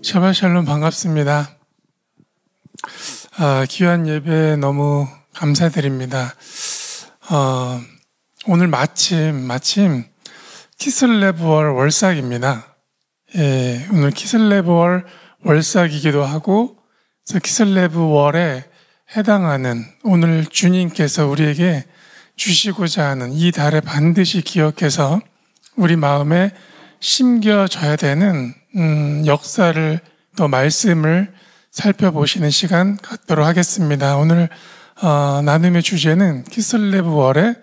샤바샬롬 반갑습니다. 귀한 예배 너무 감사드립니다. 오늘 마침 키슬레브월 월삭입니다. 예, 오늘 키슬레브월 월삭이기도 하고 키슬레브월에 해당하는 오늘 주님께서 우리에게 주시고자 하는 이 달에 반드시 기억해서 우리 마음에 심겨져야 되는 역사를 또 말씀을 살펴보시는 시간 갖도록 하겠습니다. 오늘 나눔의 주제는 키슬레브월의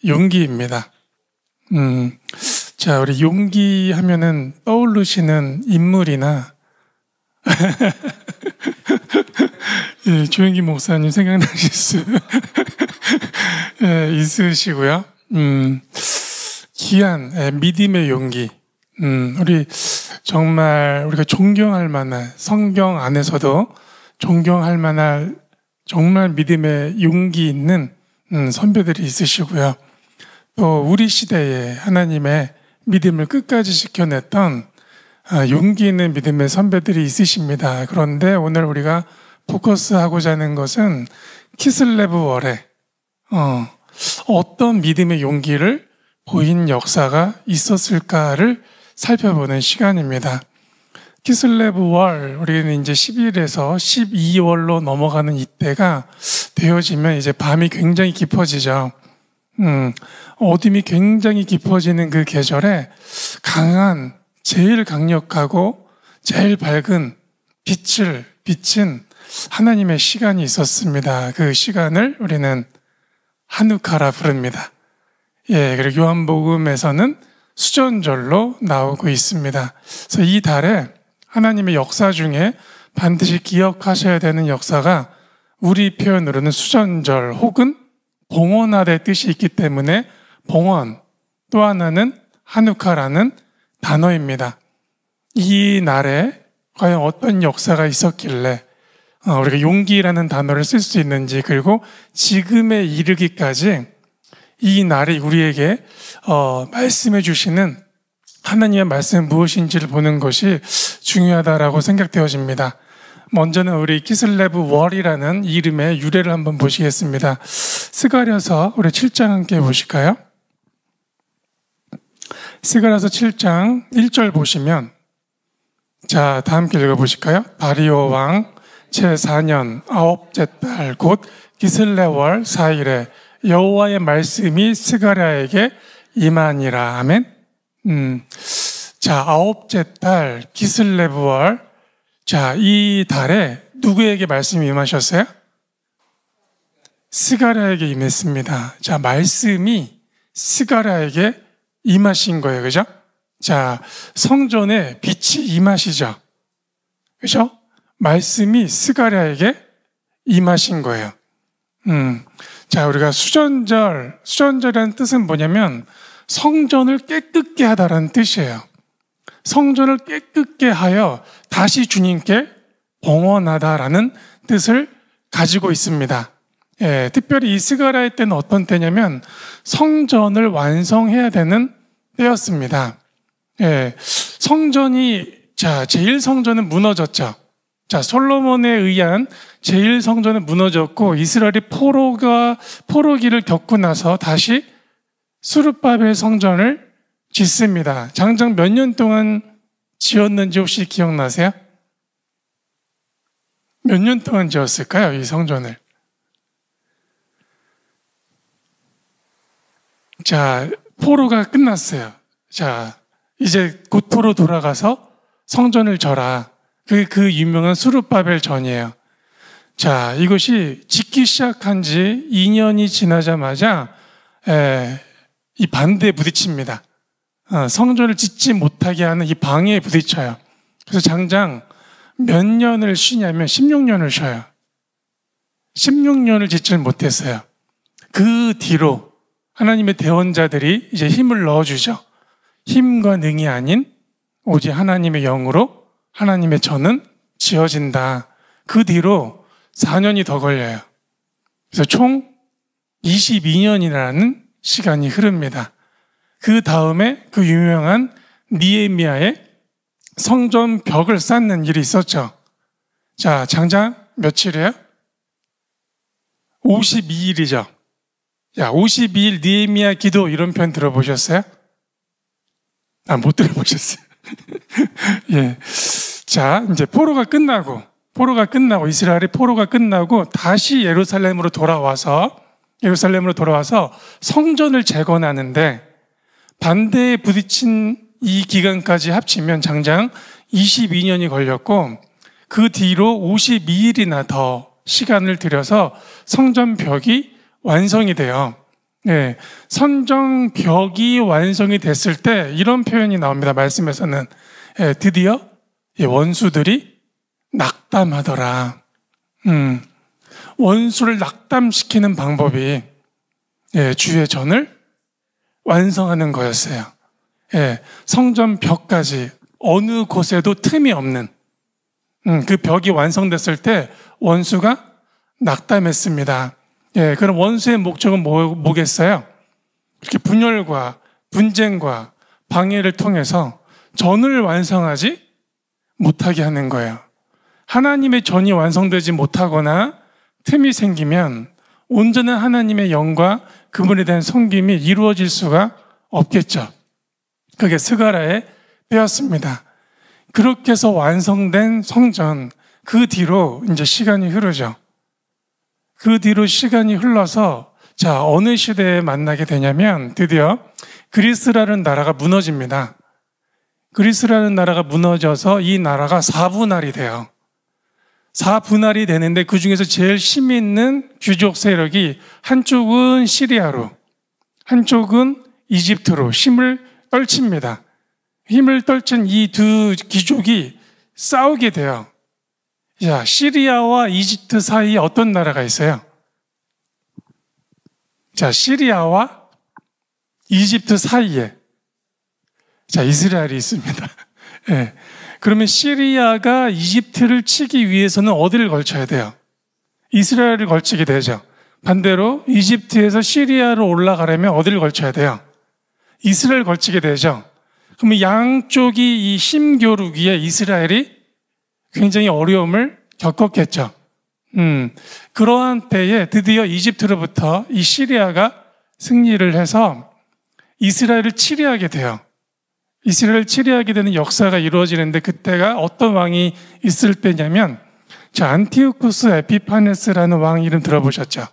용기입니다. 자, 우리 용기 하면은 떠오르시는 인물이나 예, 조영기 목사님 생각나실 수 예, 있으시고요. 귀한 믿음의 용기. 우리 정말 우리가 존경할 만한, 성경 안에서도 존경할 만한 정말 믿음의 용기 있는 선배들이 있으시고요. 또 우리 시대에 하나님의 믿음을 끝까지 지켜냈던 용기 있는 믿음의 선배들이 있으십니다. 그런데 오늘 우리가 포커스하고자 하는 것은 키슬레브월에 어떤 믿음의 용기를 보인 역사가 있었을까를 살펴보는 시간입니다. 키슬레브월, 우리는 이제 10일에서 12월로 넘어가는 이때가 되어지면 이제 밤이 굉장히 깊어지죠. 어둠이 굉장히 깊어지는 그 계절에 강한, 제일 강력하고 제일 밝은 빛을 비친 하나님의 시간이 있었습니다. 그 시간을 우리는 하누카라 부릅니다. 예, 그리고 요한복음에서는 수전절로 나오고 있습니다. 그래서 이 달에 하나님의 역사 중에 반드시 기억하셔야 되는 역사가 우리 표현으로는 수전절 혹은 봉헌날의 뜻이 있기 때문에 봉헌, 또 하나는 하누카라는 단어입니다. 이 날에 과연 어떤 역사가 있었길래 우리가 용기라는 단어를 쓸 수 있는지, 그리고 지금에 이르기까지 이 날이 우리에게 말씀해 주시는 하나님의 말씀은 무엇인지를 보는 것이 중요하다라고 생각되어집니다. 먼저는 우리 키슬레브월이라는 이름의 유래를 한번 보시겠습니다. 스가랴서 우리 7장 함께 보실까요? 스가랴서 7장 1절 보시면, 자, 다 함께 읽어보실까요? 다리오 왕 제4년 9째 달 곧 기슬레월 4일에 여호와의 말씀이 스가랴에게 임하니라. 아멘. 자, 9째 달 기슬레브월. 자, 이 달에 누구에게 말씀이 임하셨어요? 스가랴에게 임했습니다. 자, 말씀이 스가랴에게 임하신 거예요. 그죠? 자, 성전에 빛이 임하시죠. 그죠? 말씀이 스가랴에게 임하신 거예요. 자, 우리가 수전절이라는 뜻은 뭐냐면 성전을 깨끗게 하다라는 뜻이에요. 성전을 깨끗게 하여 다시 주님께 봉헌하다라는 뜻을 가지고 있습니다. 예, 특별히 이 스가랴의 때는 어떤 때냐면 성전을 완성해야 되는 때였습니다. 예, 제1성전은 무너졌죠. 자, 솔로몬에 의한 제1성전은 무너졌고 이스라엘이 포로기를 겪고 나서 다시 수르바벨 성전을 짓습니다. 장장 몇 년 동안 지었는지 혹시 기억나세요? 몇 년 동안 지었을까요, 이 성전을? 자, 포로가 끝났어요. 자, 이제 곧 포로 돌아가서 성전을 져라. 그 유명한 수르바벨 전이에요. 자, 이것이 짓기 시작한 지 2년이 지나자마자 이 반대에 부딪힙니다. 성전을 짓지 못하게 하는 이 방해에 부딪혀요. 그래서 장장 몇 년을 쉬냐면 16년을 쉬어요. 16년을 짓질 못했어요. 그 뒤로 하나님의 대언자들이 이제 힘을 넣어주죠. 힘과 능이 아닌 오직 하나님의 영으로 하나님의 전은 지어진다. 그 뒤로 4년이 더 걸려요. 그래서 총 22년이라는 시간이 흐릅니다. 그 다음에 그 유명한 니에미야의 성전 벽을 쌓는 일이 있었죠. 자, 장장 며칠이에요? 52일이죠. 야, 52일 느헤미야 기도 이런 편 들어보셨어요? 못 들어보셨어요. 예. 자, 이제 포로가 끝나고 이스라엘의 포로가 끝나고 다시 예루살렘으로 돌아와서 성전을 재건하는데 반대에 부딪힌 이 기간까지 합치면 장장 22년이 걸렸고 그 뒤로 52일이나 더 시간을 들여서 성전벽이 완성이 돼요. 네, 성전벽이 완성이 됐을 때 이런 표현이 나옵니다. 말씀에서는 드디어 원수들이 낙담하더라. 원수를 낙담시키는 방법이 주의 전을 완성하는 거였어요. 성전벽까지 어느 곳에도 틈이 없는 그 벽이 완성됐을 때 원수가 낙담했습니다. 그럼 원수의 목적은 뭐겠어요? 이렇게 분열과 분쟁과 방해를 통해서 전을 완성하지 못하게 하는 거예요. 하나님의 전이 완성되지 못하거나 틈이 생기면 온전한 하나님의 영과 그분에 대한 섬김이 이루어질 수가 없겠죠. 그게 스가랴에 빼었습니다. 그렇게 해서 완성된 성전, 그 뒤로 이제 시간이 흐르죠. 그 뒤로 시간이 흘러서 자, 어느 시대에 만나게 되냐면 드디어 그리스라는 나라가 무너집니다. 그리스라는 나라가 무너져서 이 나라가 4분할이 돼요. 4분할이 되는데 그 중에서 제일 힘이 있는 귀족 세력이 한쪽은 시리아로, 한쪽은 이집트로 힘을 떨칩니다. 힘을 떨친 이 두 귀족이 싸우게 돼요. 자, 시리아와 이집트 사이에 어떤 나라가 있어요? 자, 시리아와 이집트 사이에 자, 이스라엘이 있습니다. 네. 그러면 시리아가 이집트를 치기 위해서는 어디를 걸쳐야 돼요? 이스라엘을 걸치게 되죠. 반대로 이집트에서 시리아로 올라가려면 어디를 걸쳐야 돼요? 이스라엘 걸치게 되죠. 그러면 양쪽이 이 힘겨루기에 이스라엘이 굉장히 어려움을 겪었겠죠. 그러한 때에 드디어 이집트로부터 이 시리아가 승리를 해서 이스라엘을 치리하게 돼요. 이스라엘을 치리하게 되는 역사가 이루어지는데 그때가 어떤 왕이 있을 때냐면 자, 안티오쿠스 에피파네스라는 왕 이름 들어보셨죠?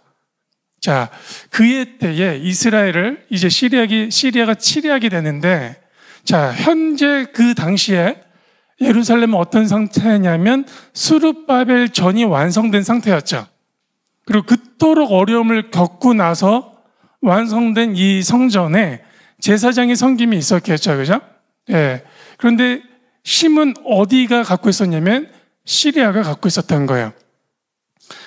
자, 그의 때에 이스라엘을 이제 시리아가 치리하게 되는데 자, 현재 그 당시에 예루살렘은 어떤 상태냐면 수르바벨 전이 완성된 상태였죠. 그리고 그토록 어려움을 겪고 나서 완성된 이 성전에 제사장의 섬김이 있었겠죠. 그죠? 예. 그런데 힘은 어디가 갖고 있었냐면 시리아가 갖고 있었던 거예요.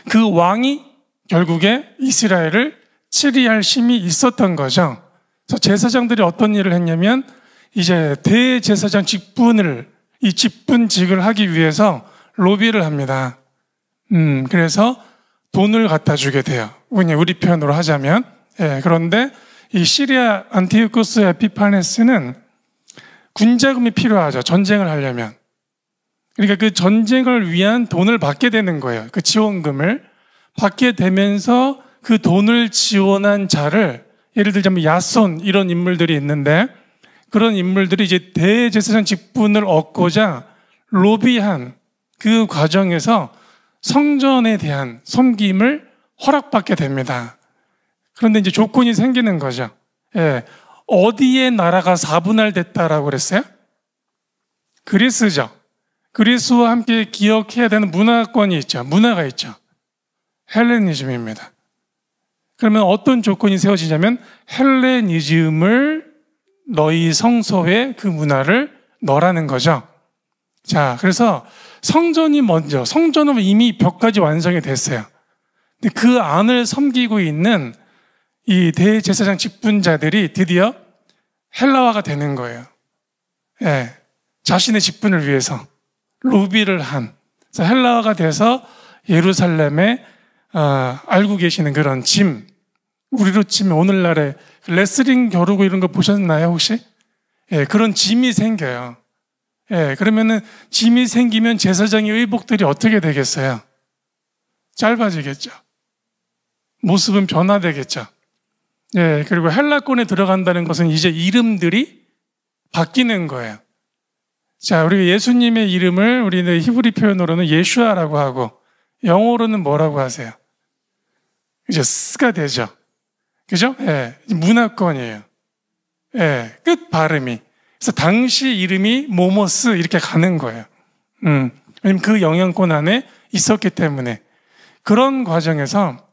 그 왕이 결국에 이스라엘을 치리할 힘이 있었던 거죠. 그래서 제사장들이 어떤 일을 했냐면 이제 대제사장 이 직분직을 하기 위해서 로비를 합니다. 그래서 돈을 갖다 주게 돼요. 우리 표현으로 하자면. 예, 그런데 이 시리아 안티오쿠스 에피파네스는 군자금이 필요하죠. 전쟁을 하려면. 그러니까 그 전쟁을 위한 돈을 받게 되는 거예요. 그 지원금을 받게 되면서 그 돈을 지원한 자를 예를 들자면 야손 이런 인물들이 있는데 그런 인물들이 이제 대제사장 직분을 얻고자 로비한 그 과정에서 성전에 대한 섬김을 허락받게 됩니다. 그런데 이제 조건이 생기는 거죠. 예. 어디에 나라가 4분할 됐다라고 그랬어요? 그리스죠. 그리스와 함께 기억해야 되는 문화권이 있죠. 문화가 있죠. 헬레니즘입니다. 그러면 어떤 조건이 세워지냐면 헬레니즘을 너희 성소에 그 문화를 넣으라는 거죠. 자, 그래서 성전은 이미 벽까지 완성이 됐어요. 근데 그 안을 섬기고 있는 이 대제사장 직분자들이 드디어 헬라화가 되는 거예요. 예, 자신의 직분을 위해서 로비를 한 그래서 헬라화가 돼서 예루살렘에 알고 계시는 그런 우리로 치면 오늘날에 레슬링 겨루고 이런 거 보셨나요 혹시? 예, 그런 짐이 생겨요. 예, 그러면은 짐이 생기면 제사장의 의복들이 어떻게 되겠어요? 짧아지겠죠. 모습은 변화되겠죠. 예, 그리고 헬라권에 들어간다는 것은 이제 이름들이 바뀌는 거예요. 자, 우리 예수님의 이름을 우리는 히브리 표현으로는 예슈아라고 하고 영어로는 뭐라고 하세요? 이제 스가 되죠. 그죠? 예, 문화권이에요. 예, 끝 발음이. 그래서 당시 이름이 모모스 이렇게 가는 거예요. 왜냐면 그 영향권 안에 있었기 때문에. 그런 과정에서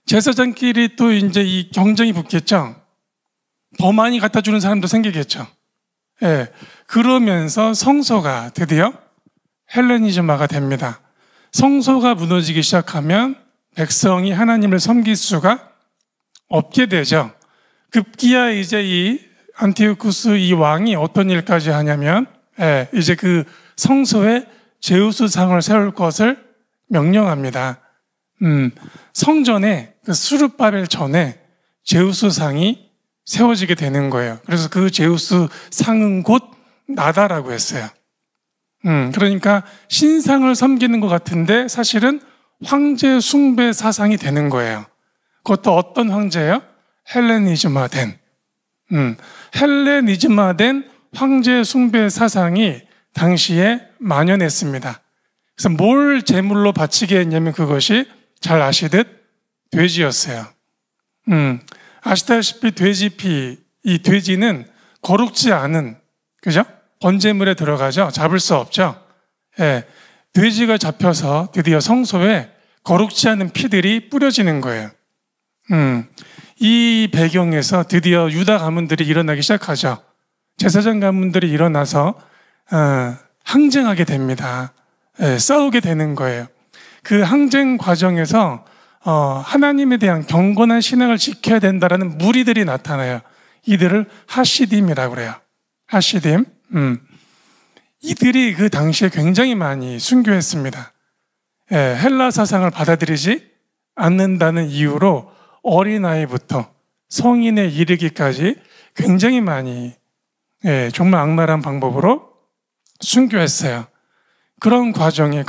제사장끼리 또 이제 이 경쟁이 붙겠죠. 더 많이 갖다 주는 사람도 생기겠죠. 예, 그러면서 성소가 드디어 헬레니즘화가 됩니다. 성소가 무너지기 시작하면 백성이 하나님을 섬길 수가 없게 되죠. 급기야 이제 이 안티오쿠스 이 왕이 어떤 일까지 하냐면, 예, 이제 그 성소에 제우스상을 세울 것을 명령합니다. 성전에 그 수르바벨 전에 제우스상이 세워지게 되는 거예요. 그래서 그 제우스상은 곧 나다라고 했어요. 그러니까 신상을 섬기는 것 같은데 사실은 황제 숭배 사상이 되는 거예요. 그것도 어떤 황제예요? 헬레니즘화된. 헬레니즘화된 황제 숭배 사상이 당시에 만연했습니다. 그래서 뭘 제물로 바치게 했냐면 그것이 잘 아시듯 돼지였어요. 아시다시피 돼지피, 이 돼지는 거룩지 않은, 그죠? 번제물에 들어가죠. 잡을 수 없죠. 예, 돼지가 잡혀서 드디어 성소에 거룩지 않은 피들이 뿌려지는 거예요. 이 배경에서 드디어 유다 가문들이 일어나기 시작하죠. 제사장 가문들이 일어나서 항쟁하게 됩니다. 예, 싸우게 되는 거예요. 그 항쟁 과정에서 하나님에 대한 경건한 신앙을 지켜야 된다라는 무리들이 나타나요. 이들을 하시딤이라고 그래요. 하시딤. 이들이 그 당시에 굉장히 많이 순교했습니다. 예, 헬라 사상을 받아들이지 않는다는 이유로 어린아이부터 성인에 이르기까지 굉장히 많이, 예, 정말 악랄한 방법으로 순교했어요. 그런 과정에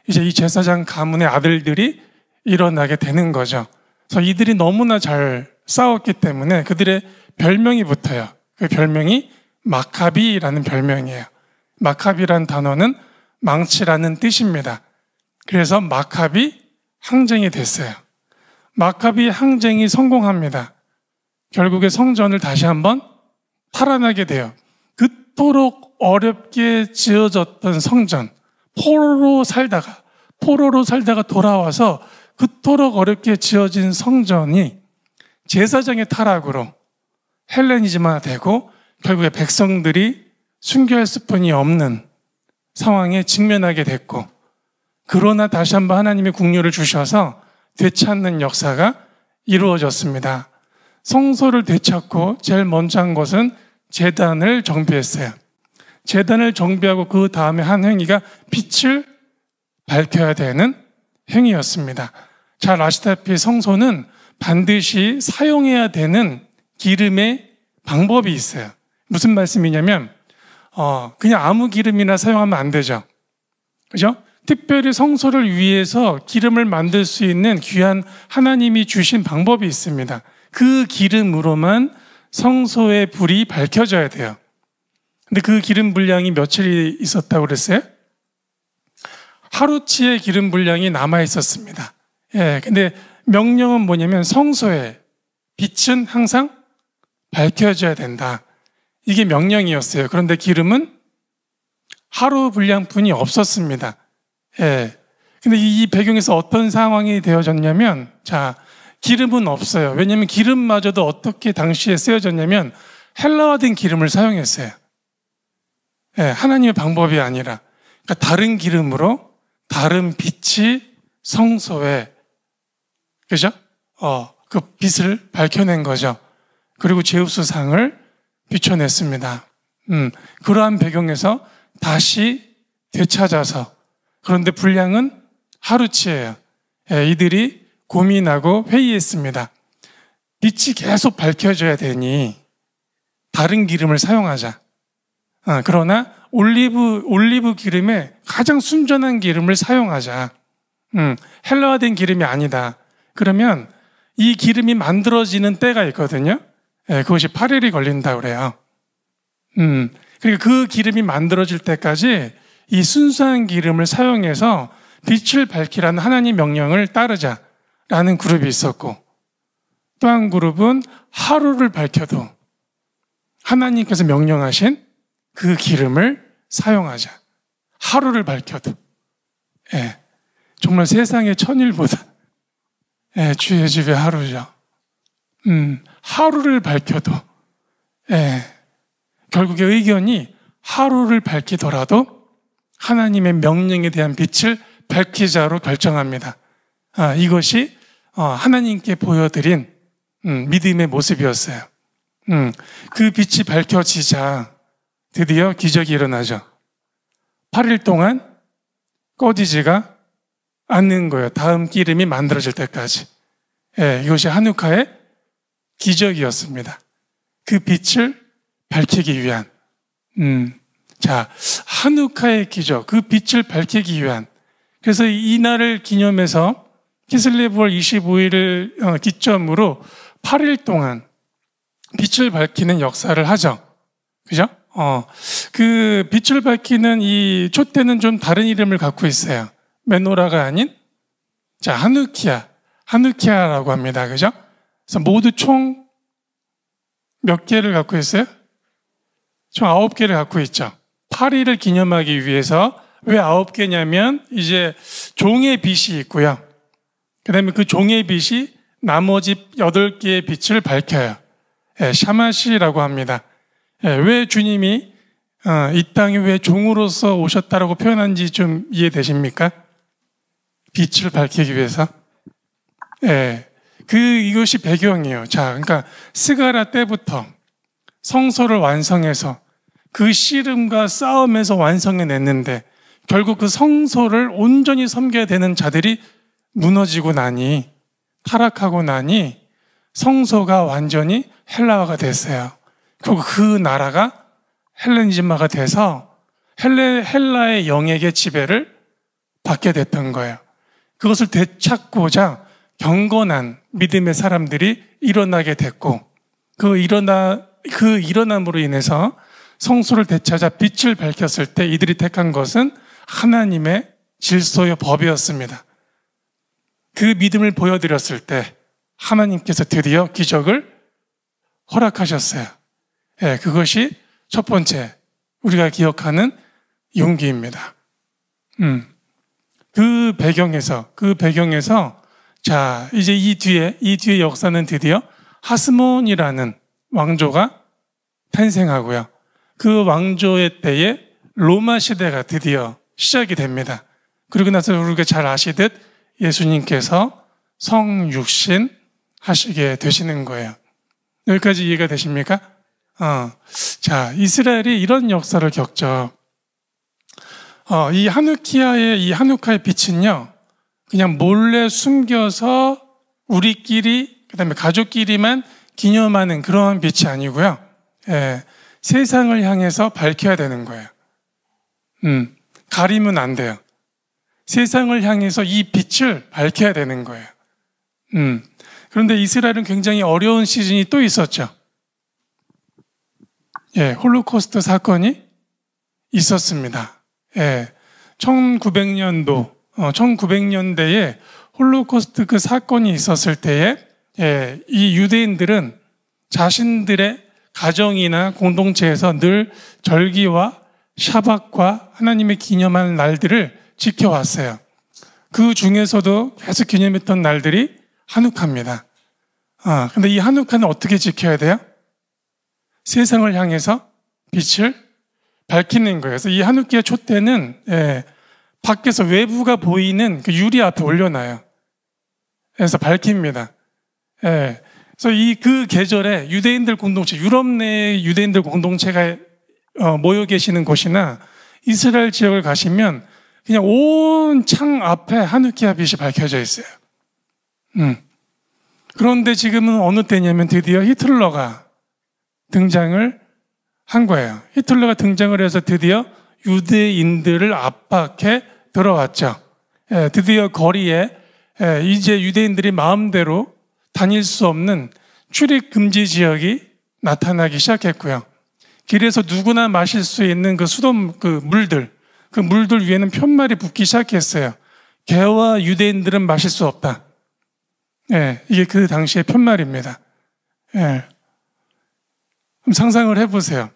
이제 이 제사장 가문의 아들들이 일어나게 되는 거죠. 그래서 이들이 너무나 잘 싸웠기 때문에 그들의 별명이 붙어요. 그 별명이 마카비라는 별명이에요. 마카비라는 단어는 망치라는 뜻입니다. 그래서 마카비 항쟁이 됐어요. 마카비 항쟁이 성공합니다. 결국에 성전을 다시 한번 탈환하게 돼요. 그토록 어렵게 지어졌던 성전, 포로로 살다가 돌아와서 그토록 어렵게 지어진 성전이 제사장의 타락으로 헬레니즘화되고 결국에 백성들이 순교할 수뿐이 없는 상황에 직면하게 됐고, 그러나 다시 한번 하나님의 국류를 주셔서 되찾는 역사가 이루어졌습니다. 성소를 되찾고 제일 먼저 한 것은 제단을 정비했어요. 제단을 정비하고 그 다음에 한 행위가 빛을 밝혀야 되는 행위였습니다. 잘 아시다시피 성소는 반드시 사용해야 되는 기름의 방법이 있어요. 무슨 말씀이냐면 그냥 아무 기름이나 사용하면 안 되죠. 그죠? 특별히 성소를 위해서 기름을 만들 수 있는 귀한 하나님이 주신 방법이 있습니다. 그 기름으로만 성소의 불이 밝혀져야 돼요. 근데 그 기름 분량이 며칠이 있었다고 그랬어요? 하루치의 기름 분량이 남아 있었습니다. 예, 근데 명령은 뭐냐면 성소의 빛은 항상 밝혀져야 된다. 이게 명령이었어요. 그런데 기름은 하루 분량뿐이 없었습니다. 예. 근데 이 배경에서 어떤 상황이 되어졌냐면, 자, 기름은 없어요. 왜냐하면 기름마저도 어떻게 당시에 쓰여졌냐면 헬라화된 기름을 사용했어요. 예, 하나님의 방법이 아니라, 그러니까 다른 기름으로 다른 빛이 성소에, 그죠? 그 빛을 밝혀낸 거죠. 그리고 제우스상을 비춰냈습니다. 그러한 배경에서 다시 되찾아서, 그런데 분량은 하루치예요. 예, 이들이 고민하고 회의했습니다. 빛이 계속 밝혀져야 되니 다른 기름을 사용하자. 그러나 올리브 기름에 가장 순전한 기름을 사용하자. 헬라화된 기름이 아니다. 그러면 이 기름이 만들어지는 때가 있거든요. 그것이 8일이 걸린다 그래요. 그러니까 그 기름이 만들어질 때까지 이 순수한 기름을 사용해서 빛을 밝히라는 하나님 명령을 따르자라는 그룹이 있었고, 또 한 그룹은 하루를 밝혀도 하나님께서 명령하신 그 기름을 사용하자. 하루를 밝혀도. 정말 세상의 천일보다 주의 집의 하루죠. 하루를 밝혀도 결국에 의견이 하루를 밝히더라도 하나님의 명령에 대한 빛을 밝히자로 결정합니다. 이것이 하나님께 보여드린 믿음의 모습이었어요. 그 빛이 밝혀지자 드디어 기적이 일어나죠. 8일 동안 꺼지지가 않는 거예요. 다음 기름이 만들어질 때까지. 이것이 하누카의 기적이었습니다. 그 빛을 밝히기 위한. 자, 하누카의 기적, 그 빛을 밝히기 위한. 그래서 이 날을 기념해서 키슬레브월 25일을 기점으로 8일 동안 빛을 밝히는 역사를 하죠. 그죠? 그 빛을 밝히는 이 촛대는 좀 다른 이름을 갖고 있어요. 메노라가 아닌, 자, 하누키아라고 합니다. 그죠? 그래서 모두 총 몇 개를 갖고 있어요? 총 9개를 갖고 있죠. 8일을 기념하기 위해서 왜 9개냐면 이제 종의 빛이 있고요. 그 다음에 그 종의 빛이 나머지 8개의 빛을 밝혀요. 샤마시라고 합니다. 왜 주님이 이 땅에 왜 종으로서 오셨다라고 표현한지 좀 이해되십니까? 빛을 밝히기 위해서. 이것이 배경이에요. 자, 그러니까 스가랴 때부터 성소를 완성해서 그 씨름과 싸움에서 완성해냈는데 결국 그 성소를 온전히 섬겨야 되는 자들이 무너지고 나니, 타락하고 나니 성소가 완전히 헬라화가 됐어요. 그리고 그 나라가 헬레니즘화가 돼서 헬라의 영역의 지배를 받게 됐던 거예요. 그것을 되찾고자 경건한 믿음의 사람들이 일어나게 됐고, 그 일어남으로 인해서 성소를 되찾아 빛을 밝혔을 때 이들이 택한 것은 하나님의 질서의 법이었습니다. 그 믿음을 보여드렸을 때 하나님께서 드디어 기적을 허락하셨어요. 그것이 첫 번째 우리가 기억하는 용기입니다. 그 배경에서 자, 이제 이 뒤에 역사는 드디어 하스몬이라는 왕조가 탄생하고요. 그 왕조의 때에 로마 시대가 드디어 시작이 됩니다. 그리고 나서 우리가 잘 아시듯 예수님께서 성육신 하시게 되시는 거예요. 여기까지 이해가 되십니까? 자, 이스라엘이 이런 역사를 겪죠. 이 하누카의 빛은요, 그냥 몰래 숨겨서 우리끼리, 그 다음에 가족끼리만 기념하는 그러한 빛이 아니고요. 세상을 향해서 밝혀야 되는 거예요. 가리면 안 돼요. 세상을 향해서 이 빛을 밝혀야 되는 거예요. 그런데 이스라엘은 굉장히 어려운 시즌이 또 있었죠. 홀로코스트 사건이 있었습니다. 1900년대에 홀로코스트 그 사건이 있었을 때에 이 유대인들은 자신들의 가정이나 공동체에서 늘 절기와 샤밧과 하나님의 기념할 날들을 지켜왔어요. 그 중에서도 계속 기념했던 날들이 하누카입니다. 근데 이 하누카는 어떻게 지켜야 돼요? 세상을 향해서 빛을 밝히는 거예요. 그래서 이 하누키의 촛대는 밖에서 외부가 보이는 그 유리 앞에 올려놔요. 그래서 밝힙니다. 그래서 그 계절에 유대인들 공동체, 유럽 내 유대인들 공동체가 모여 계시는 곳이나 이스라엘 지역을 가시면 그냥 온 창 앞에 하누키아 빛이 밝혀져 있어요. 그런데 지금은 어느 때냐면 드디어 히틀러가 등장을 한 거예요. 히틀러가 등장을 해서 드디어 유대인들을 압박해 들어왔죠. 드디어 거리에 이제 유대인들이 마음대로 다닐 수 없는 출입 금지 지역이 나타나기 시작했고요. 길에서 누구나 마실 수 있는 그 수돗 그 물들 위에는 편말이 붙기 시작했어요. 개와 유대인들은 마실 수 없다. 이게 그 당시의 편말입니다. 그럼 상상을 해보세요.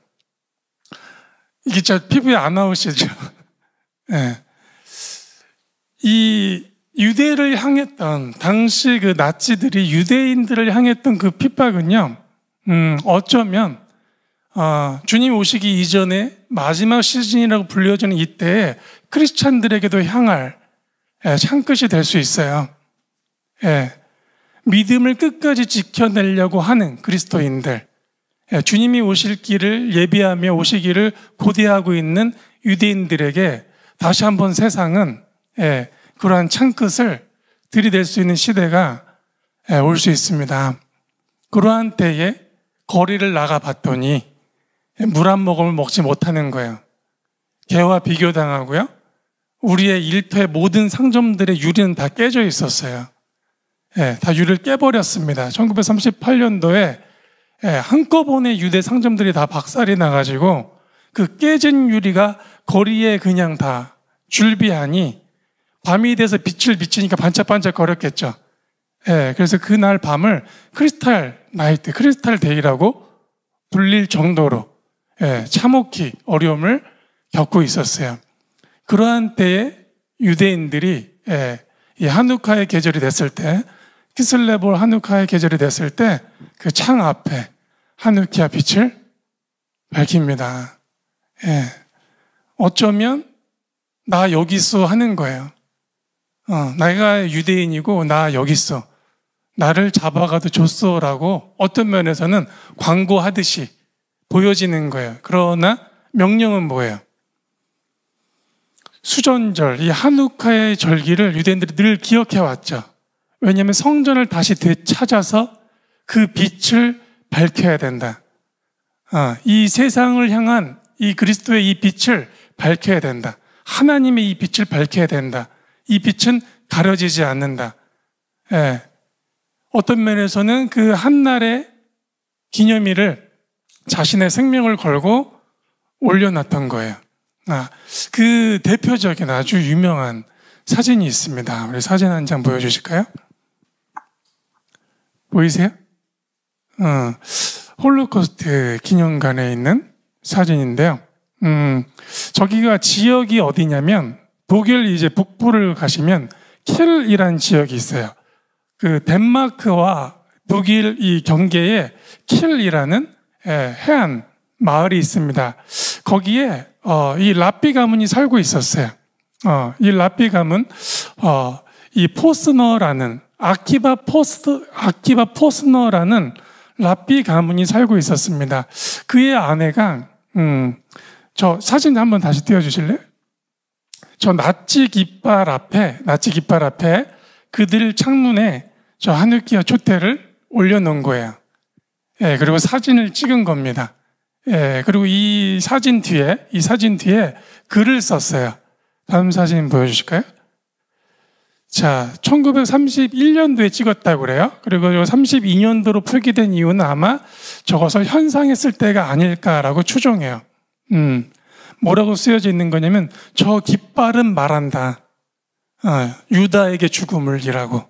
이게 진짜 피부에 안 나오시죠? 이 유대를 향했던 당시 그 나치들이 유대인들을 향했던 그 핍박은요, 어쩌면 주님 오시기 이전에 마지막 시즌이라고 불려지는 이때에 크리스찬들에게도 향할 창끝이 될 수 있어요. 믿음을 끝까지 지켜내려고 하는 그리스도인들, 주님이 오실 길을 예비하며 오시기를 고대하고 있는 유대인들에게 다시 한번 세상은 그러한 창끝을 들이댈 수 있는 시대가 올 수 있습니다. 그러한 때에 거리를 나가봤더니 물 한 모금을 먹지 못하는 거예요. 개와 비교당하고요. 우리의 일터의 모든 상점들의 유리는 다 깨져 있었어요. 다 유리를 깨버렸습니다. 1938년도에 한꺼번에 유대 상점들이 다 박살이 나가지고 그 깨진 유리가 거리에 그냥 다 줄비하니 밤이 돼서 빛을 비치니까 반짝반짝 거렸겠죠. 그래서 그날 밤을 크리스탈 나이트, 크리스탈 데이라고 불릴 정도로 참혹히 어려움을 겪고 있었어요. 그러한 때에 유대인들이 이 하누카의 계절이 됐을 때, 키슬레볼 하누카의 계절이 됐을 때 그 창 앞에 하누키아 빛을 밝힙니다. 어쩌면 나 여기 있어 하는 거예요. 내가 유대인이고 나 여기 있어. 나를 잡아가도 좋소라고 어떤 면에서는 광고하듯이 보여지는 거예요. 그러나 명령은 뭐예요? 수전절, 이 하누카의 절기를 유대인들이 늘 기억해 왔죠. 왜냐하면 성전을 다시 되찾아서 그 빛을 밝혀야 된다. 이 세상을 향한 이 그리스도의 이 빛을 밝혀야 된다. 하나님의 이 빛을 밝혀야 된다. 이 빛은 가려지지 않는다. 어떤 면에서는 그 한날의 기념일을 자신의 생명을 걸고 올려놨던 거예요. 그 대표적인 아주 유명한 사진이 있습니다. 우리 사진 한 장 보여주실까요? 보이세요? 홀로코스트 기념관에 있는 사진인데요. 저기가 지역이 어디냐면 독일 이제 북부를 가시면 킬이라는 지역이 있어요. 그 덴마크와 독일 이 경계에 킬이라는 해안 마을이 있습니다. 거기에 이 랍비 가문이 살고 있었어요. 이 랍비 가문 이 포스너라는 아키바 포스너라는 랍비 가문이 살고 있었습니다. 그의 아내가 저 사진 한번 다시 띄워주실래요? 저 나치 깃발 앞에 그들 창문에 저 하누키아 초대를 올려놓은 거예요. 그리고 사진을 찍은 겁니다. 그리고 이 사진 뒤에 글을 썼어요. 다음 사진 보여주실까요? 자, 1931년도에 찍었다고 그래요. 그리고 32년도로 표기된 이유는 아마 저것을 현상했을 때가 아닐까라고 추정해요. 뭐라고 쓰여져 있는 거냐면 저 깃발은 말한다. 유다에게 죽음을이라고.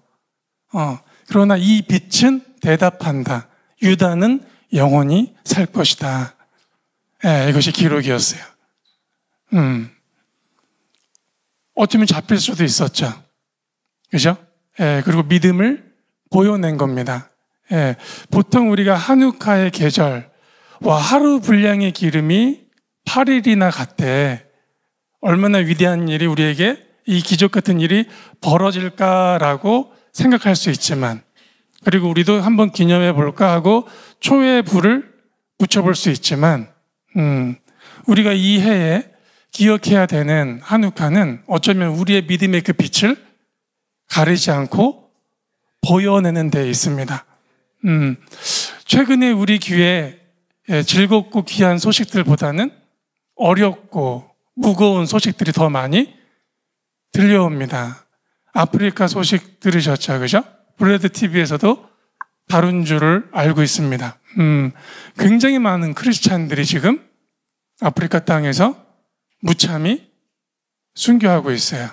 그러나 이 빛은 대답한다. 유다는 영원히 살 것이다. 이것이 기록이었어요. 어쩌면 잡힐 수도 있었죠. 그죠? 그리고 믿음을 보여낸 겁니다. 보통 우리가 하누카의 계절과 하루 분량의 기름이 8일이나 갔대. 얼마나 위대한 일이 우리에게 이 기적 같은 일이 벌어질까라고 생각할 수 있지만, 그리고 우리도 한번 기념해 볼까 하고 초에 불을 붙여볼 수 있지만, 우리가 이 해에 기억해야 되는 하누카는 어쩌면 우리의 믿음의 그 빛을 가리지 않고 보여내는 데 있습니다. 최근에 우리 교회 즐겁고 귀한 소식들보다는 어렵고 무거운 소식들이 더 많이 들려옵니다. 아프리카 소식 들으셨죠? 그죠? 브레드 TV에서도 다룬 줄을 알고 있습니다. 굉장히 많은 크리스찬들이 지금 아프리카 땅에서 무참히 순교하고 있어요.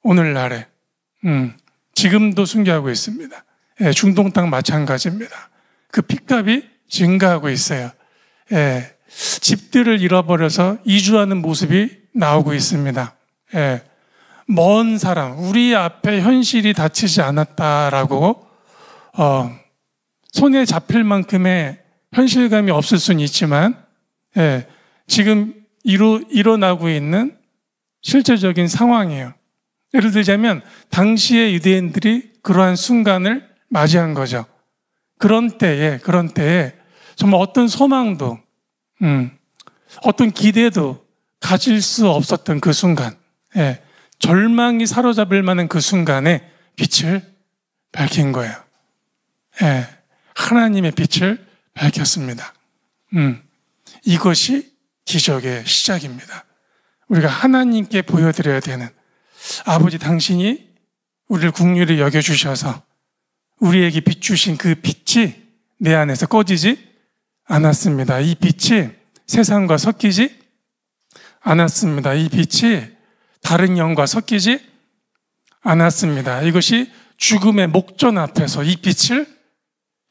오늘날에. 지금도 순교하고 있습니다. 중동 땅 마찬가지입니다. 그 핏값이 증가하고 있어요. 집들을 잃어버려서 이주하는 모습이 나오고 있습니다. 먼 사람, 우리 앞에 현실이 닥치지 않았다라고 손에 잡힐 만큼의 현실감이 없을 수는 있지만 지금 일어나고 있는 실제적인 상황이에요. 예를 들자면 당시의 유대인들이 그러한 순간을 맞이한 거죠. 그런 때에 정말 어떤 소망도 어떤 기대도 가질 수 없었던 그 순간, 절망이 사로잡을 만한 그 순간에 빛을 밝힌 거예요. 하나님의 빛을 밝혔습니다. 이것이 기적의 시작입니다. 우리가 하나님께 보여드려야 되는, 아버지 당신이 우리를 긍휼히 여겨주셔서 우리에게 비추신 그 빛이 내 안에서 꺼지지 않았습니다. 이 빛이 세상과 섞이지 않았습니다. 이 빛이 다른 영과 섞이지 않았습니다. 이것이 죽음의 목전 앞에서 이 빛을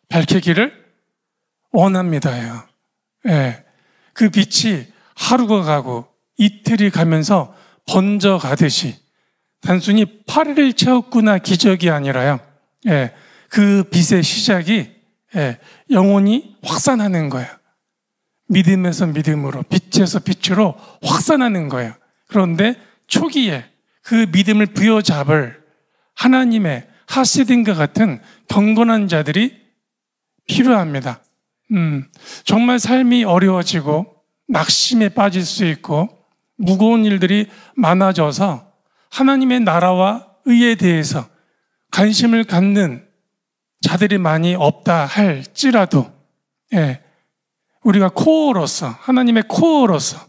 밝히기를 원합니다요. 그 빛이 하루가 가고 이틀이 가면서 번져가듯이 단순히 8일을 채웠구나 기적이 아니라요. 그 빛의 시작이 영원히 확산하는 거예요. 믿음에서 믿음으로, 빛에서 빛으로 확산하는 거예요. 그런데 초기에 그 믿음을 부여잡을 하나님의 하시딘과 같은 경건한 자들이 필요합니다. 정말 삶이 어려워지고 낙심에 빠질 수 있고 무거운 일들이 많아져서 하나님의 나라와 의에 대해서 관심을 갖는 자들이 많이 없다 할지라도 우리가 코어로서, 하나님의 코어로서,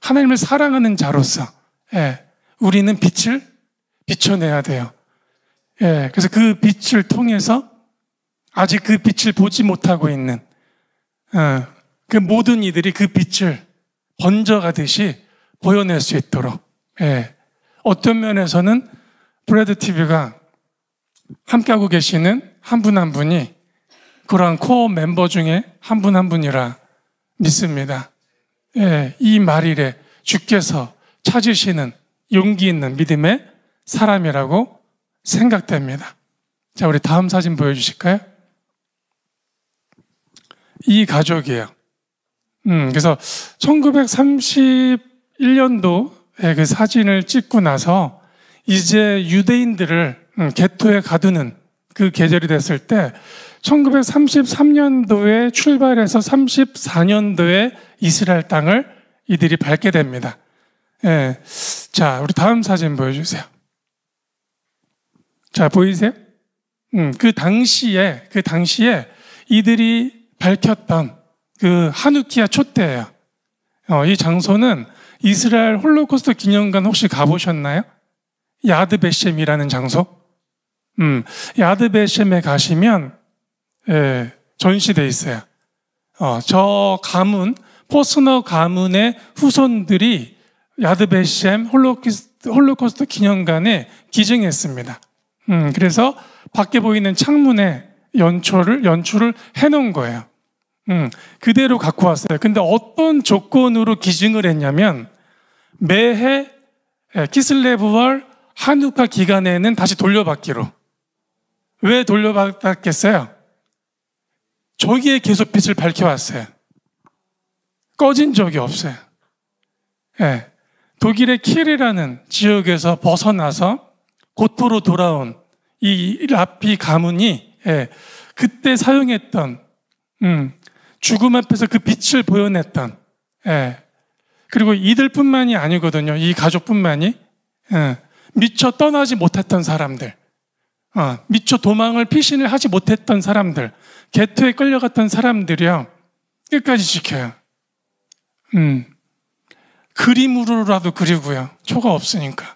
하나님을 사랑하는 자로서 우리는 빛을 비춰내야 돼요. 그래서 그 빛을 통해서 아직 그 빛을 보지 못하고 있는 그 모든 이들이 그 빛을 번져가듯이 보여낼 수 있도록, 어떤 면에서는 브레드 TV가 함께하고 계시는 한 분 한 분이 그러한 코어 멤버 중에 한 분 한 분이라 믿습니다. 이 말일에 주께서 찾으시는 용기 있는 믿음의 사람이라고 생각됩니다. 자, 우리 다음 사진 보여주실까요? 이 가족이에요. 그래서 1931년도에 그 사진을 찍고 나서 이제 유대인들을 게토에 가두는 그 계절이 됐을 때 1933년도에 출발해서 34년도에 이스라엘 땅을 이들이 밟게 됩니다. 자, 우리 다음 사진 보여주세요. 자, 보이세요? 그 당시에 이들이 밝혔던 그 하누키아 촛대예요. 이 장소는 이스라엘 홀로코스트 기념관 혹시 가보셨나요? 야드베셴이라는 장소? 야드베셴에 가시면 전시돼 있어요. 저 가문, 포스너 가문의 후손들이 야드베셴 홀로코스트 기념관에 기증했습니다. 그래서 밖에 보이는 창문에 연출을 해놓은 거예요. 그대로 갖고 왔어요. 근데 어떤 조건으로 기증을 했냐면 매해 키슬레브월 한우카 기간에는 다시 돌려받기로. 왜 돌려받았겠어요? 저기에 계속 빛을 밝혀왔어요. 꺼진 적이 없어요. 독일의 킬이라는 지역에서 벗어나서 고토로 돌아온 이 라피 가문이 그때 사용했던 죽음 앞에서 그 빛을 보여냈던, 그리고 이들뿐만이 아니거든요. 이 가족뿐만이 미처 떠나지 못했던 사람들, 미처 도망을 피신을 하지 못했던 사람들, 게토에 끌려갔던 사람들이요. 끝까지 지켜요. 그림으로라도 그리고요. 초가 없으니까.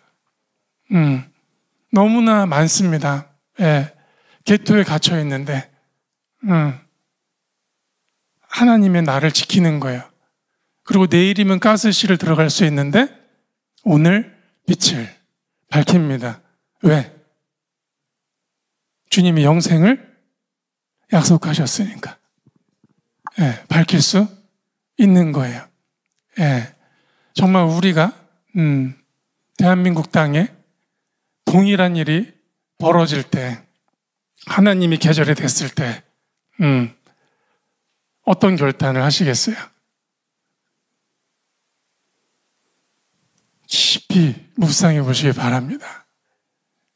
너무나 많습니다. 예. 게토에 갇혀 있는데, 하나님의 나를 지키는 거예요. 그리고 내일이면 가스실을 들어갈 수 있는데, 오늘 빛을 밝힙니다. 왜? 주님이 영생을 약속하셨으니까. 예, 밝힐 수 있는 거예요. 예, 정말 우리가 대한민국 땅에 동일한 일이 벌어질 때, 하나님이 계절이 됐을 때 어떤 결단을 하시겠어요? 깊이 묵상해 보시기 바랍니다.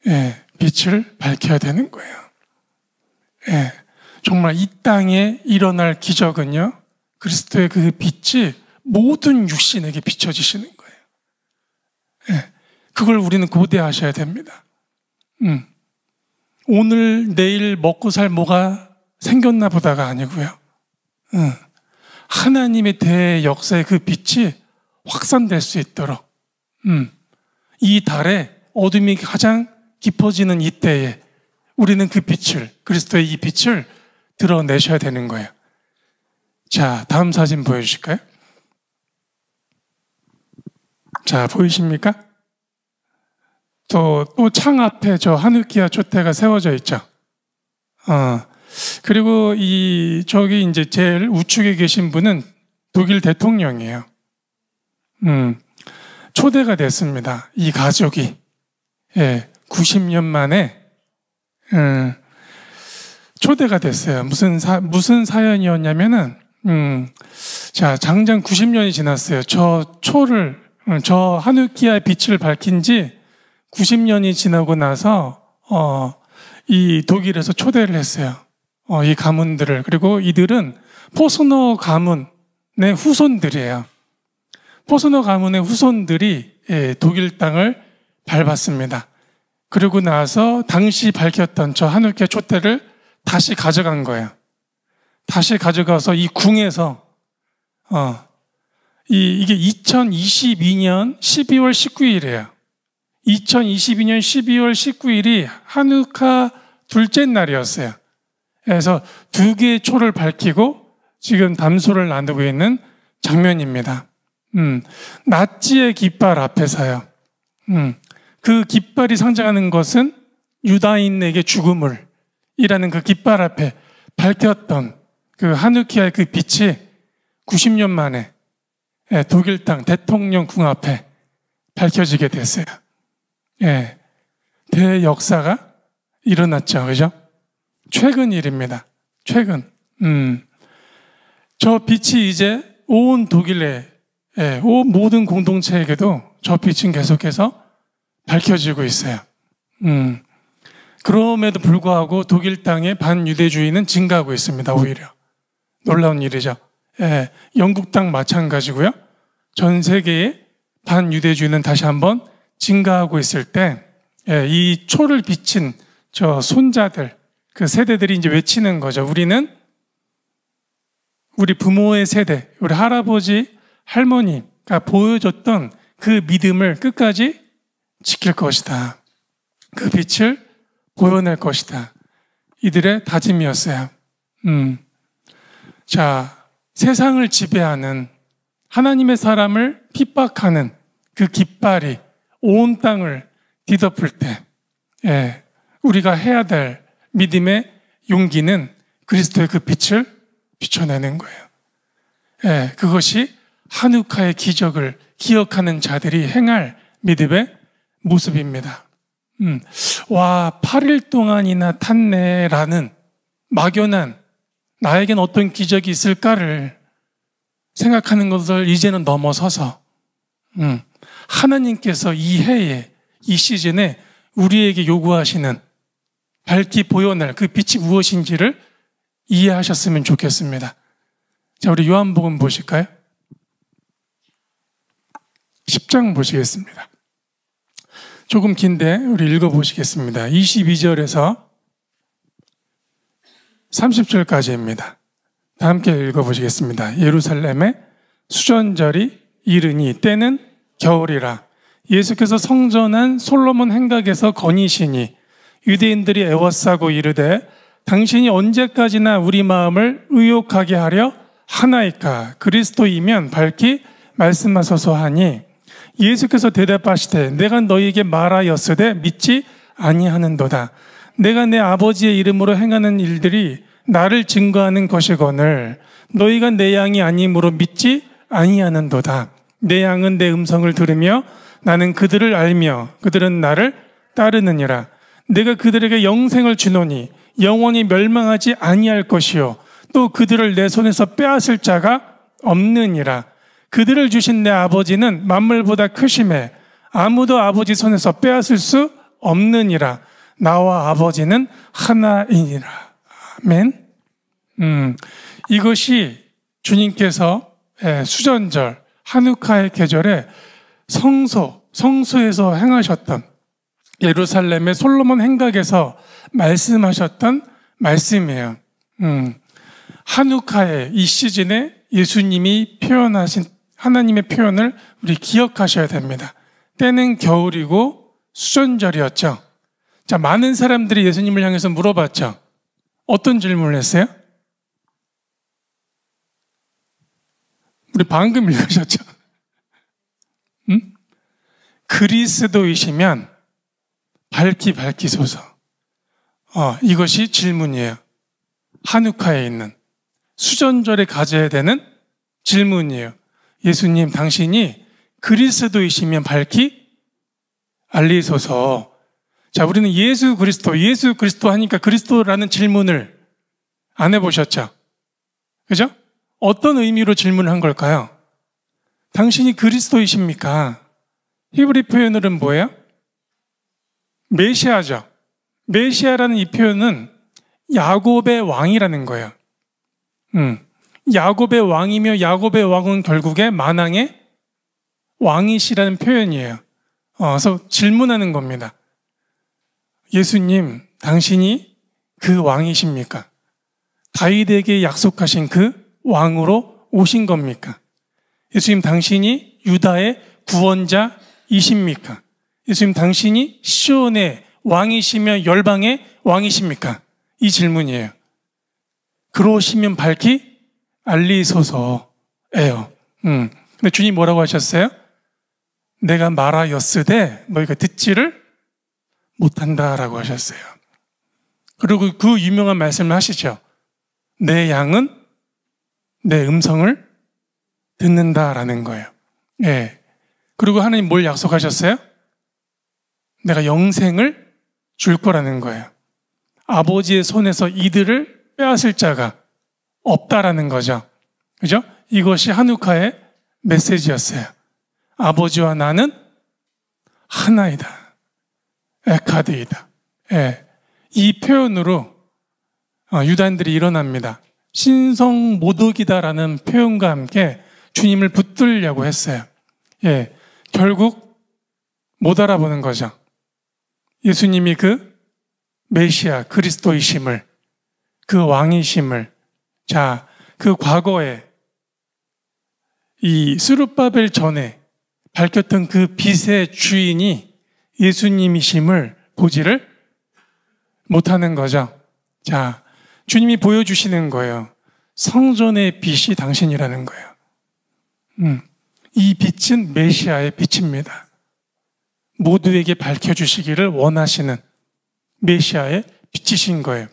예, 빛을 밝혀야 되는 거예요. 예, 정말 이 땅에 일어날 기적은요, 그리스도의 그 빛이 모든 육신에게 비춰지시는 거예요. 예, 그걸 우리는 고대하셔야 됩니다. 오늘 내일 먹고 살 뭐가 생겼나 보다가 아니고요. 하나님의 대역사의 그 빛이 확산될 수 있도록 이 달에 어둠이 가장 깊어지는 이때에 우리는 그 빛을, 그리스도의 이 빛을 드러내셔야 되는 거예요. 자, 다음 사진 보여주실까요? 자, 보이십니까? 또 창 앞에 저 하누키아 촛대가 세워져 있죠. 그리고 저기 이제 제일 우측에 계신 분은 독일 대통령이에요. 초대가 됐습니다. 이 가족이. 예, 90년 만에, 초대가 됐어요. 무슨 사연이었냐면은, 자, 장장 90년이 지났어요. 저 하누키아의 빛을 밝힌 지 90년이 지나고 나서, 이 독일에서 초대를 했어요. 이 가문들을. 그리고 이들은 포스너 가문의 후손들이에요. 포스너 가문의 후손들이 독일 땅을 밟았습니다. 그리고 나서 당시 밝혔던 저 하누키아 촛대를 다시 가져간 거예요. 다시 가져가서 이 궁에서 이게 2022년 12월 19일이에요. 2022년 12월 19일이 하누카 둘째 날이었어요. 그래서 두 개의 초를 밝히고 지금 담소를 나누고 있는 장면입니다. 나치의 깃발 앞에서요. 그 깃발이 상징하는 것은 유다인에게 죽음을 이라는 그 깃발 앞에 밝혔던 그 하누키아의 그 빛이 90년 만에 독일 땅 대통령 궁 앞에 밝혀지게 됐어요. 예, 대역사가 일어났죠. 그죠? 최근 일입니다. 최근. 저 빛이 이제 온 독일에, 온 모든 공동체에게도 저 빛은 계속해서 밝혀지고 있어요. 그럼에도 불구하고 독일 땅의 반유대주의는 증가하고 있습니다. 오히려. 놀라운 일이죠. 예, 영국 땅 마찬가지고요. 전 세계의 반유대주의는 다시 한번 증가하고 있을 때, 이 초를 비친 저 손자들, 그 세대들이 이제 외치는 거죠. 우리는 우리 부모의 세대, 우리 할아버지, 할머니가 보여줬던 그 믿음을 끝까지 지킬 것이다. 그 빛을 보여낼 것이다. 이들의 다짐이었어요. 자, 세상을 지배하는 하나님의 사람을 핍박하는 그 깃발이 온 땅을 뒤덮을 때, 우리가 해야 될 믿음의 용기는 그리스도의 그 빛을 비춰내는 거예요. 그것이 하누카의 기적을 기억하는 자들이 행할 믿음의 모습입니다. 와, 8일 동안이나 탔네라는 막연한 나에겐 어떤 기적이 있을까를 생각하는 것을 이제는 넘어서서 하나님께서 이 해에, 이 시즌에 우리에게 요구하시는 밝히 보여낼 그 빛이 무엇인지를 이해하셨으면 좋겠습니다. 자, 우리 요한복음 보실까요? 10장 보시겠습니다. 조금 긴데 우리 읽어보시겠습니다. 22절에서 30절까지입니다. 다 함께 읽어보시겠습니다. 예루살렘에 수전절이 이르니 때는 겨울이라. 예수께서 성전한 솔로몬 행각에서 거니시니 유대인들이 애워싸고 이르되 당신이 언제까지나 우리 마음을 의욕하게 하려 하나이까. 그리스도이면 밝히 말씀하소서 하니 예수께서 대답하시되 내가 너희에게 말하였으되 믿지 아니하는도다. 내가 내 아버지의 이름으로 행하는 일들이 나를 증거하는 것이거늘 너희가 내 양이 아니므로 믿지 아니하는도다. 내 양은 내 음성을 들으며 나는 그들을 알며 그들은 나를 따르느니라. 내가 그들에게 영생을 주노니 영원히 멸망하지 아니할 것이요 또 그들을 내 손에서 빼앗을 자가 없느니라. 그들을 주신 내 아버지는 만물보다 크심에 아무도 아버지 손에서 빼앗을 수 없느니라. 나와 아버지는 하나이니라. 아멘. 이것이 주님께서 수전절 하누카의 계절에 성소에서 행하셨던 예루살렘의 솔로몬 행각에서 말씀하셨던 말씀이에요. 하누카의 이 시즌에 예수님이 표현하신 하나님의 표현을 우리 기억하셔야 됩니다. 때는 겨울이고 수전절이었죠. 자, 많은 사람들이 예수님을 향해서 물어봤죠. 어떤 질문을 했어요? 우리 방금 읽으셨죠? 그리스도이시면 밝히소서. 이것이 질문이에요. 하누카에 있는 수전절에 가져야 되는 질문이에요. 예수님, 당신이 그리스도이시면 밝히 알리소서. 자, 우리는 예수 그리스도 하니까 그리스도라는 질문을 안 해보셨죠? 그죠? 어떤 의미로 질문한 걸까요? 당신이 그리스도이십니까? 히브리 표현으로는 뭐예요? 메시아죠. 메시아라는 이 표현은 야곱의 왕이라는 거예요. 야곱의 왕이며 야곱의 왕은 결국에 만왕의 왕이시라는 표현이에요. 그래서 질문하는 겁니다. 예수님, 당신이 그 왕이십니까? 다윗에게 약속하신 그 왕으로 오신 겁니까? 예수님, 당신이 유다의 구원자이십니까? 예수님, 당신이 시온의 왕이시며 열방의 왕이십니까? 이 질문이에요. 그러시면 밝히 알리소서예요. 근데 주님 뭐라고 하셨어요? 내가 말하였으되 너희가 듣지를 못한다라고 하셨어요. 그리고 그 유명한 말씀을 하시죠. 내 양은 내 음성을 듣는다라는 거예요. 예. 그리고 하나님 뭘 약속하셨어요? 내가 영생을 줄 거라는 거예요. 아버지의 손에서 이들을 빼앗을 자가 없다라는 거죠. 그죠? 이것이 하누카의 메시지였어요. 아버지와 나는 하나이다. 에카드이다. 예. 이 표현으로 유다인들이 일어납니다. 신성 모독이다라는 표현과 함께 주님을 붙들려고 했어요. 예. 결국 못 알아보는 거죠. 예수님이 그 메시아 그리스도이심을, 그 왕이심을, 자, 그 과거에 이 스룹바벨 전에 밝혔던 그 빛의 주인이 예수님이심을 보지를 못하는 거죠. 자, 주님이 보여주시는 거예요. 성전의 빛이 당신이라는 거예요. 이 빛은 메시아의 빛입니다. 모두에게 밝혀주시기를 원하시는 메시아의 빛이신 거예요.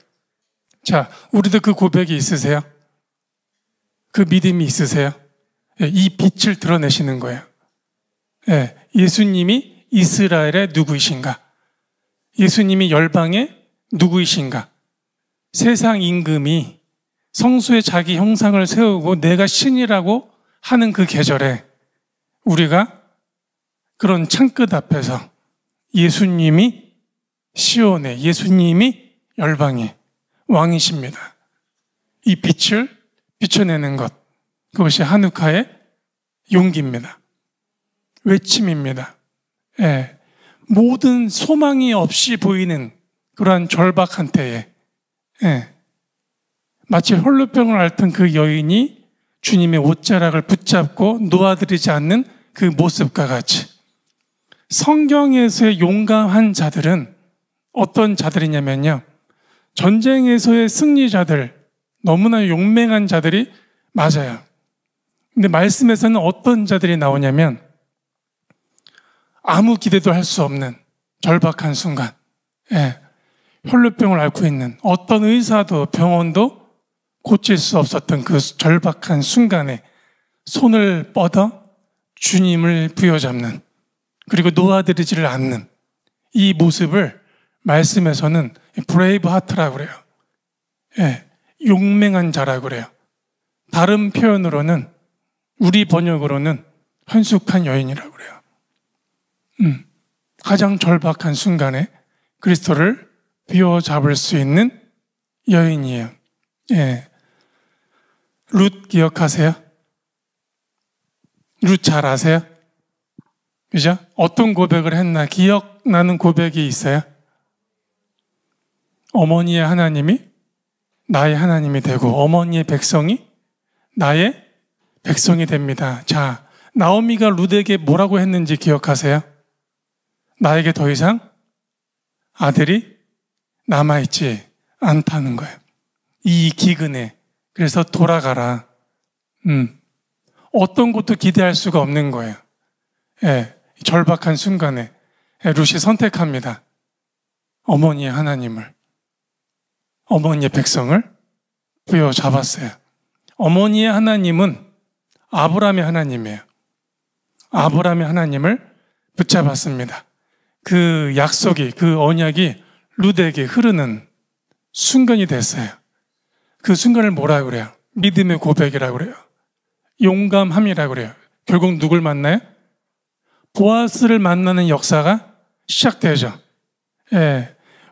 자, 우리도 그 고백이 있으세요? 그 믿음이 있으세요? 이 빛을 드러내시는 거예요. 예수님이 이스라엘의 누구이신가? 예수님이 열방의 누구이신가? 세상 임금이 성소에 자기 형상을 세우고 내가 신이라고 하는 그 계절에 우리가 그런 창끝 앞에서 예수님이 시온의, 예수님이 열방의 왕이십니다. 이 빛을 비춰내는 것, 그것이 하누카의 용기입니다. 외침입니다. 모든 소망이 없이 보이는 그러한 절박한 때에 마치 혈루병을 앓던 그 여인이 주님의 옷자락을 붙잡고 놓아드리지 않는 그 모습과 같이 성경에서의 용감한 자들은 어떤 자들이냐면요. 전쟁에서의 승리자들, 너무나 용맹한 자들이 맞아요. 근데 말씀에서는 어떤 자들이 나오냐면 아무 기대도 할 수 없는 절박한 순간, 혈루병을 앓고 있는 어떤 의사도 병원도 고칠 수 없었던 그 절박한 순간에 손을 뻗어 주님을 부여잡는, 그리고 놓아드리지를 않는 이 모습을 말씀에서는 브레이브 하트라고 그래요. 용맹한 자라고 그래요. 다른 표현으로는, 우리 번역으로는 현숙한 여인이라고 그래요. 가장 절박한 순간에 그리스도를 비워잡을 수 있는 여인이에요. 룻 기억하세요? 룻 잘 아세요? 그죠? 어떤 고백을 했나 기억나는 고백이 있어요? 어머니의 하나님이 나의 하나님이 되고 어머니의 백성이 나의 백성이 됩니다. 자, 나오미가 룻에게 뭐라고 했는지 기억하세요? 나에게 더 이상 아들이 남아있지 않다는 거예요. 이 기근에. 그래서 돌아가라. 어떤 것도 기대할 수가 없는 거예요. 절박한 순간에 룻이 선택합니다. 어머니의 하나님을, 어머니의 백성을 부여잡았어요. 어머니의 하나님은 아브라함의 하나님이에요. 아브라함의 하나님을 붙잡았습니다. 그 약속이, 그 언약이 룻에게 흐르는 순간이 됐어요. 그 순간을 뭐라고 그래요? 믿음의 고백이라고 그래요. 용감함이라고 그래요. 결국 누굴 만나요? 보아스를 만나는 역사가 시작되죠.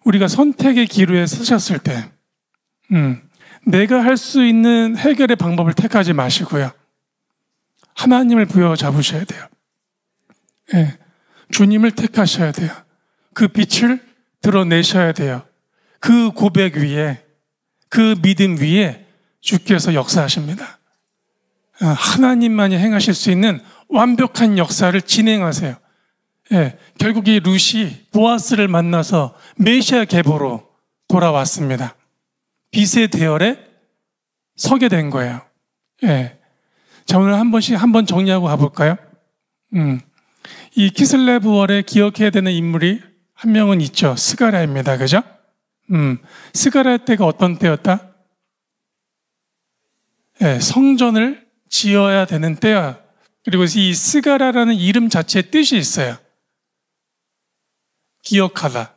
우리가 선택의 기로에 서셨을 때 내가 할 수 있는 해결의 방법을 택하지 마시고요. 하나님을 부여잡으셔야 돼요. 주님을 택하셔야 돼요. 그 빛을 드러내셔야 돼요. 그 고백 위에, 그 믿음 위에 주께서 역사하십니다. 하나님만이 행하실 수 있는 완벽한 역사를 진행하세요. 결국 이 룻이 보아스를 만나서 메시아 계보로 돌아왔습니다. 빛의 대열에 서게 된 거예요. 자, 오늘 한번 정리하고 가볼까요? 이 키슬레브월에 기억해야 되는 인물이 한 명은 있죠. 스가랴입니다. 그죠? 스가랴 때가 어떤 때였다? 성전을 지어야 되는 때야. 그리고 이 스가랴라는 이름 자체에 뜻이 있어요. 기억하다.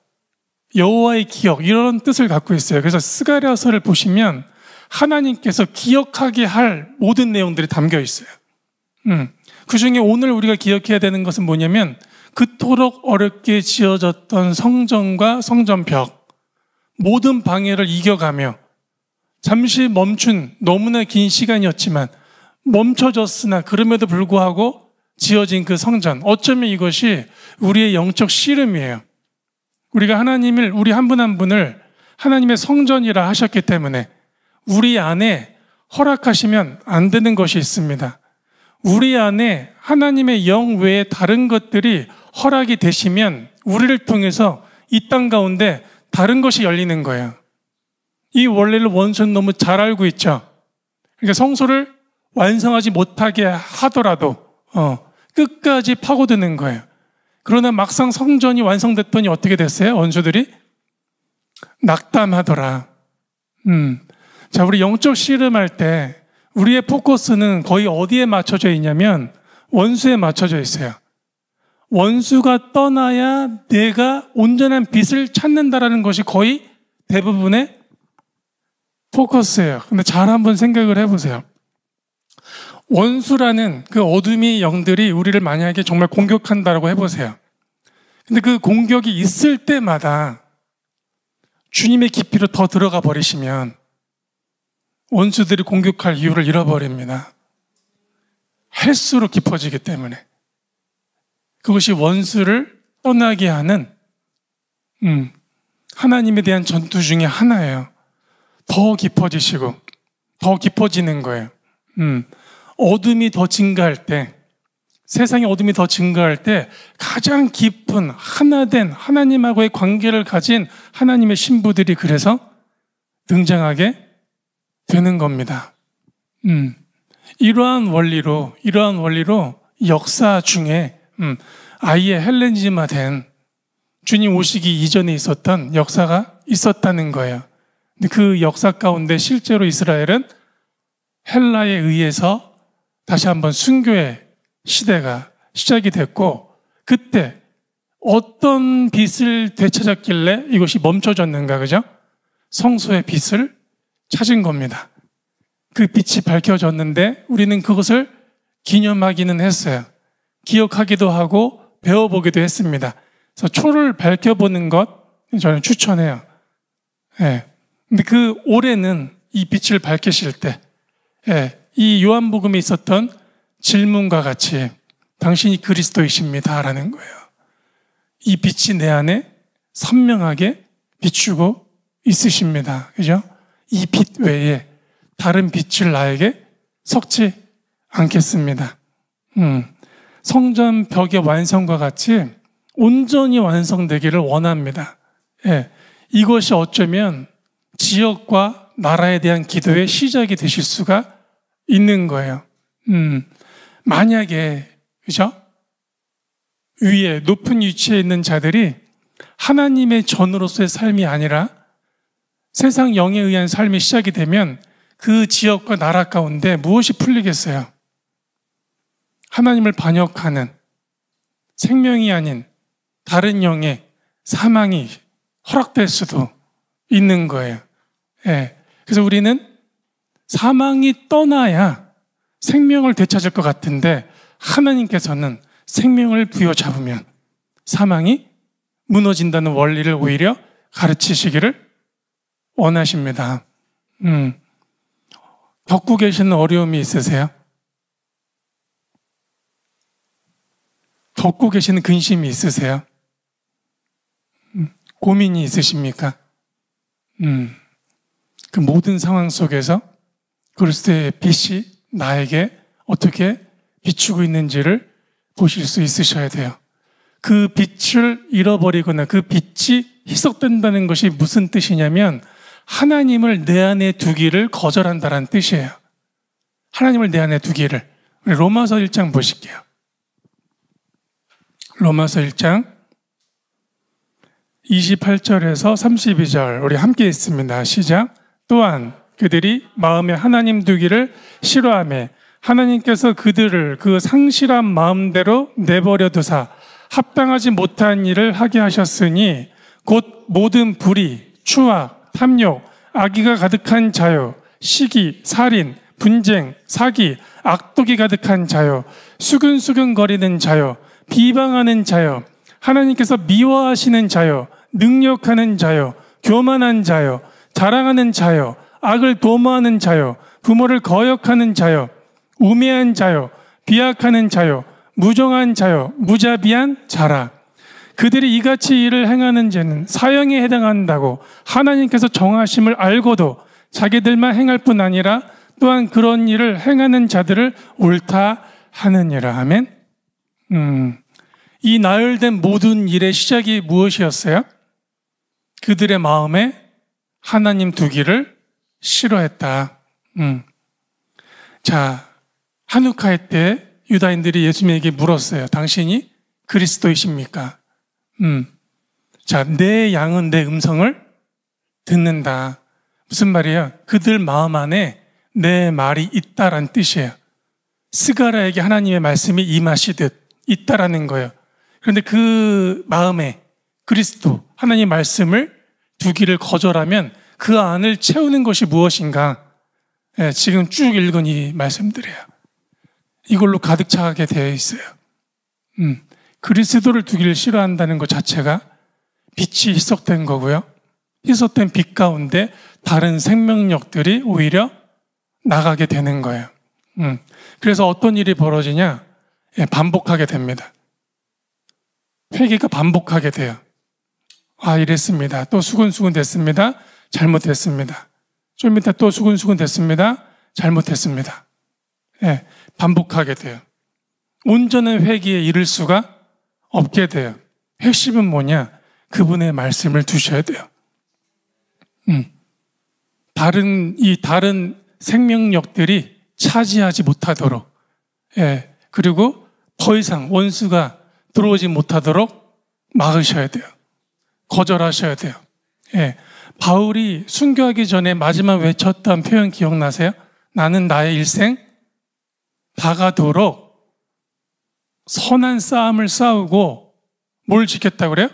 여호와의 기억, 이런 뜻을 갖고 있어요. 그래서 스가랴서를 보시면 하나님께서 기억하게 할 모든 내용들이 담겨 있어요. 그 중에 오늘 우리가 기억해야 되는 것은 뭐냐면 그토록 어렵게 지어졌던 성전과 성전벽, 모든 방해를 이겨가며 잠시 멈춘 너무나 긴 시간이었지만 멈춰졌으나 그럼에도 불구하고 지어진 그 성전, 어쩌면 이것이 우리의 영적 씨름이에요. 우리가 하나님을, 우리 한 분 한 분을 하나님의 성전이라 하셨기 때문에 우리 안에 허락하시면 안 되는 것이 있습니다. 우리 안에 하나님의 영 외에 다른 것들이 허락이 되시면 우리를 통해서 이 땅 가운데 다른 것이 열리는 거예요. 이 원리를 원수는 너무 잘 알고 있죠. 그러니까 성소를 완성하지 못하게 하더라도 끝까지 파고드는 거예요. 그러나 막상 성전이 완성됐더니 어떻게 됐어요? 원수들이 낙담하더라. 자, 우리 영적 씨름할 때 우리의 포커스는 거의 어디에 맞춰져 있냐면 원수에 맞춰져 있어요. 원수가 떠나야 내가 온전한 빛을 찾는다라는 것이 거의 대부분의 포커스예요. 근데 잘 한번 생각을 해보세요. 원수라는 그 어둠의 영들이 우리를 만약에 정말 공격한다라고 해보세요. 근데 그 공격이 있을 때마다 주님의 깊이로 더 들어가 버리시면 원수들이 공격할 이유를 잃어버립니다. 할수록 깊어지기 때문에. 그것이 원수를 떠나게 하는 하나님에 대한 전투 중에 하나예요. 더 깊어지시고 더 깊어지는 거예요. 어둠이 더 증가할 때, 세상의 어둠이 더 증가할 때 가장 깊은 하나된 하나님하고의 관계를 가진 하나님의 신부들이 그래서 등장하게 되는 겁니다. 이러한 원리로 역사 중에 아예 헬레니즘화된 주님 오시기 이전에 있었던 역사가 있었다는 거예요. 근데 그 역사 가운데 실제로 이스라엘은 헬라에 의해서 다시 한번 순교의 시대가 시작이 됐고, 그때 어떤 빛을 되찾았길래 이것이 멈춰졌는가, 그죠? 성소의 빛을 찾은 겁니다. 그 빛이 밝혀졌는데 우리는 그것을 기념하기는 했어요. 기억하기도 하고 배워보기도 했습니다. 그래서 초를 밝혀보는 것 저는 추천해요. 예. 근데 그 올해는 이 빛을 밝히실 때, 이 요한복음에 있었던 질문과 같이 당신이 그리스도이십니다라는 거예요. 이 빛이 내 안에 선명하게 비추고 있으십니다. 그죠? 이 빛 외에 다른 빛을 나에게 섞지 않겠습니다. 성전 벽의 완성과 같이 온전히 완성되기를 원합니다. 이것이 어쩌면 지역과 나라에 대한 기도의 시작이 되실 수가 있는 거예요. 만약에, 그죠? 위에 높은 위치에 있는 자들이 하나님의 전으로서의 삶이 아니라 세상 영에 의한 삶이 시작이 되면 그 지역과 나라 가운데 무엇이 풀리겠어요? 하나님을 반역하는 생명이 아닌 다른 영의 사망이 허락될 수도 있는 거예요. 그래서 우리는 사망이 떠나야 생명을 되찾을 것 같은데 하나님께서는 생명을 부여잡으면 사망이 무너진다는 원리를 오히려 가르치시기를 원하십니다. 겪고 계시는 어려움이 있으세요? 겪고 계시는 근심이 있으세요? 고민이 있으십니까? 그 모든 상황 속에서 그리스도의 빛이 나에게 어떻게 비추고 있는지를 보실 수 있으셔야 돼요. 그 빛을 잃어버리거나 그 빛이 희석된다는 것이 무슨 뜻이냐면 하나님을 내 안에 두기를 거절한다는 뜻이에요. 하나님을 내 안에 두기를. 우리 로마서 1장 보실게요. 로마서 1장 28절에서 32절 우리 함께 읽습니다. 시작. 또한 그들이 마음에 하나님 두기를 싫어하며 하나님께서 그들을 그 상실한 마음대로 내버려 두사 합당하지 못한 일을 하게 하셨으니 곧 모든 불의, 추악, 탐욕, 악의가 가득한 자요, 시기, 살인, 분쟁, 사기, 악독이 가득한 자요, 수근수근거리는 자요, 비방하는 자요, 하나님께서 미워하시는 자요, 능력하는 자요, 교만한 자요, 자랑하는 자요, 악을 도모하는 자요, 부모를 거역하는 자요, 우매한 자요, 비약하는 자요, 무정한 자요, 무자비한 자라. 그들이 이같이 일을 행하는 죄는 사형에 해당한다고 하나님께서 정하심을 알고도 자기들만 행할 뿐 아니라 또한 그런 일을 행하는 자들을 옳다 하느니라. 아멘. 이 나열된 모든 일의 시작이 무엇이었어요? 그들의 마음에 하나님 두기를 싫어했다. 자, 한우카의 때 유다인들이 예수님에게 물었어요. 당신이 그리스도이십니까? 자, 내 양은 내 음성을 듣는다. 무슨 말이에요? 그들 마음 안에 내 말이 있다란 뜻이에요. 스가랴에게 하나님의 말씀이 임하시듯 있다라는 거예요. 그런데 그 마음에 그리스도, 하나님의 말씀을 두기를 거절하면 그 안을 채우는 것이 무엇인가? 지금 쭉 읽은 이 말씀들이에요. 이걸로 가득 차게 되어 있어요. 그리스도를 두기를 싫어한다는 것 자체가 빛이 희석된 거고요. 희석된 빛 가운데 다른 생명력들이 오히려 나가게 되는 거예요. 그래서 어떤 일이 벌어지냐? 반복하게 됩니다. 회개가 반복하게 돼요. 아, 이랬습니다. 또 수근수근 됐습니다. 잘못됐습니다. 좀 이따 또 수근수근 됐습니다. 잘못했습니다. 예, 반복하게 돼요. 온전한 회개에 이를 수가 없게 돼요. 핵심은 뭐냐? 그분의 말씀을 두셔야 돼요. 다른 생명력들이 차지하지 못하도록, 예, 그리고 더 이상 원수가 들어오지 못하도록 막으셔야 돼요. 거절하셔야 돼요. 예, 바울이 순교하기 전에 마지막 외쳤던 표현 기억나세요? 나는 나의 일생 다가도록 선한 싸움을 싸우고 뭘 지켰다고 그래요?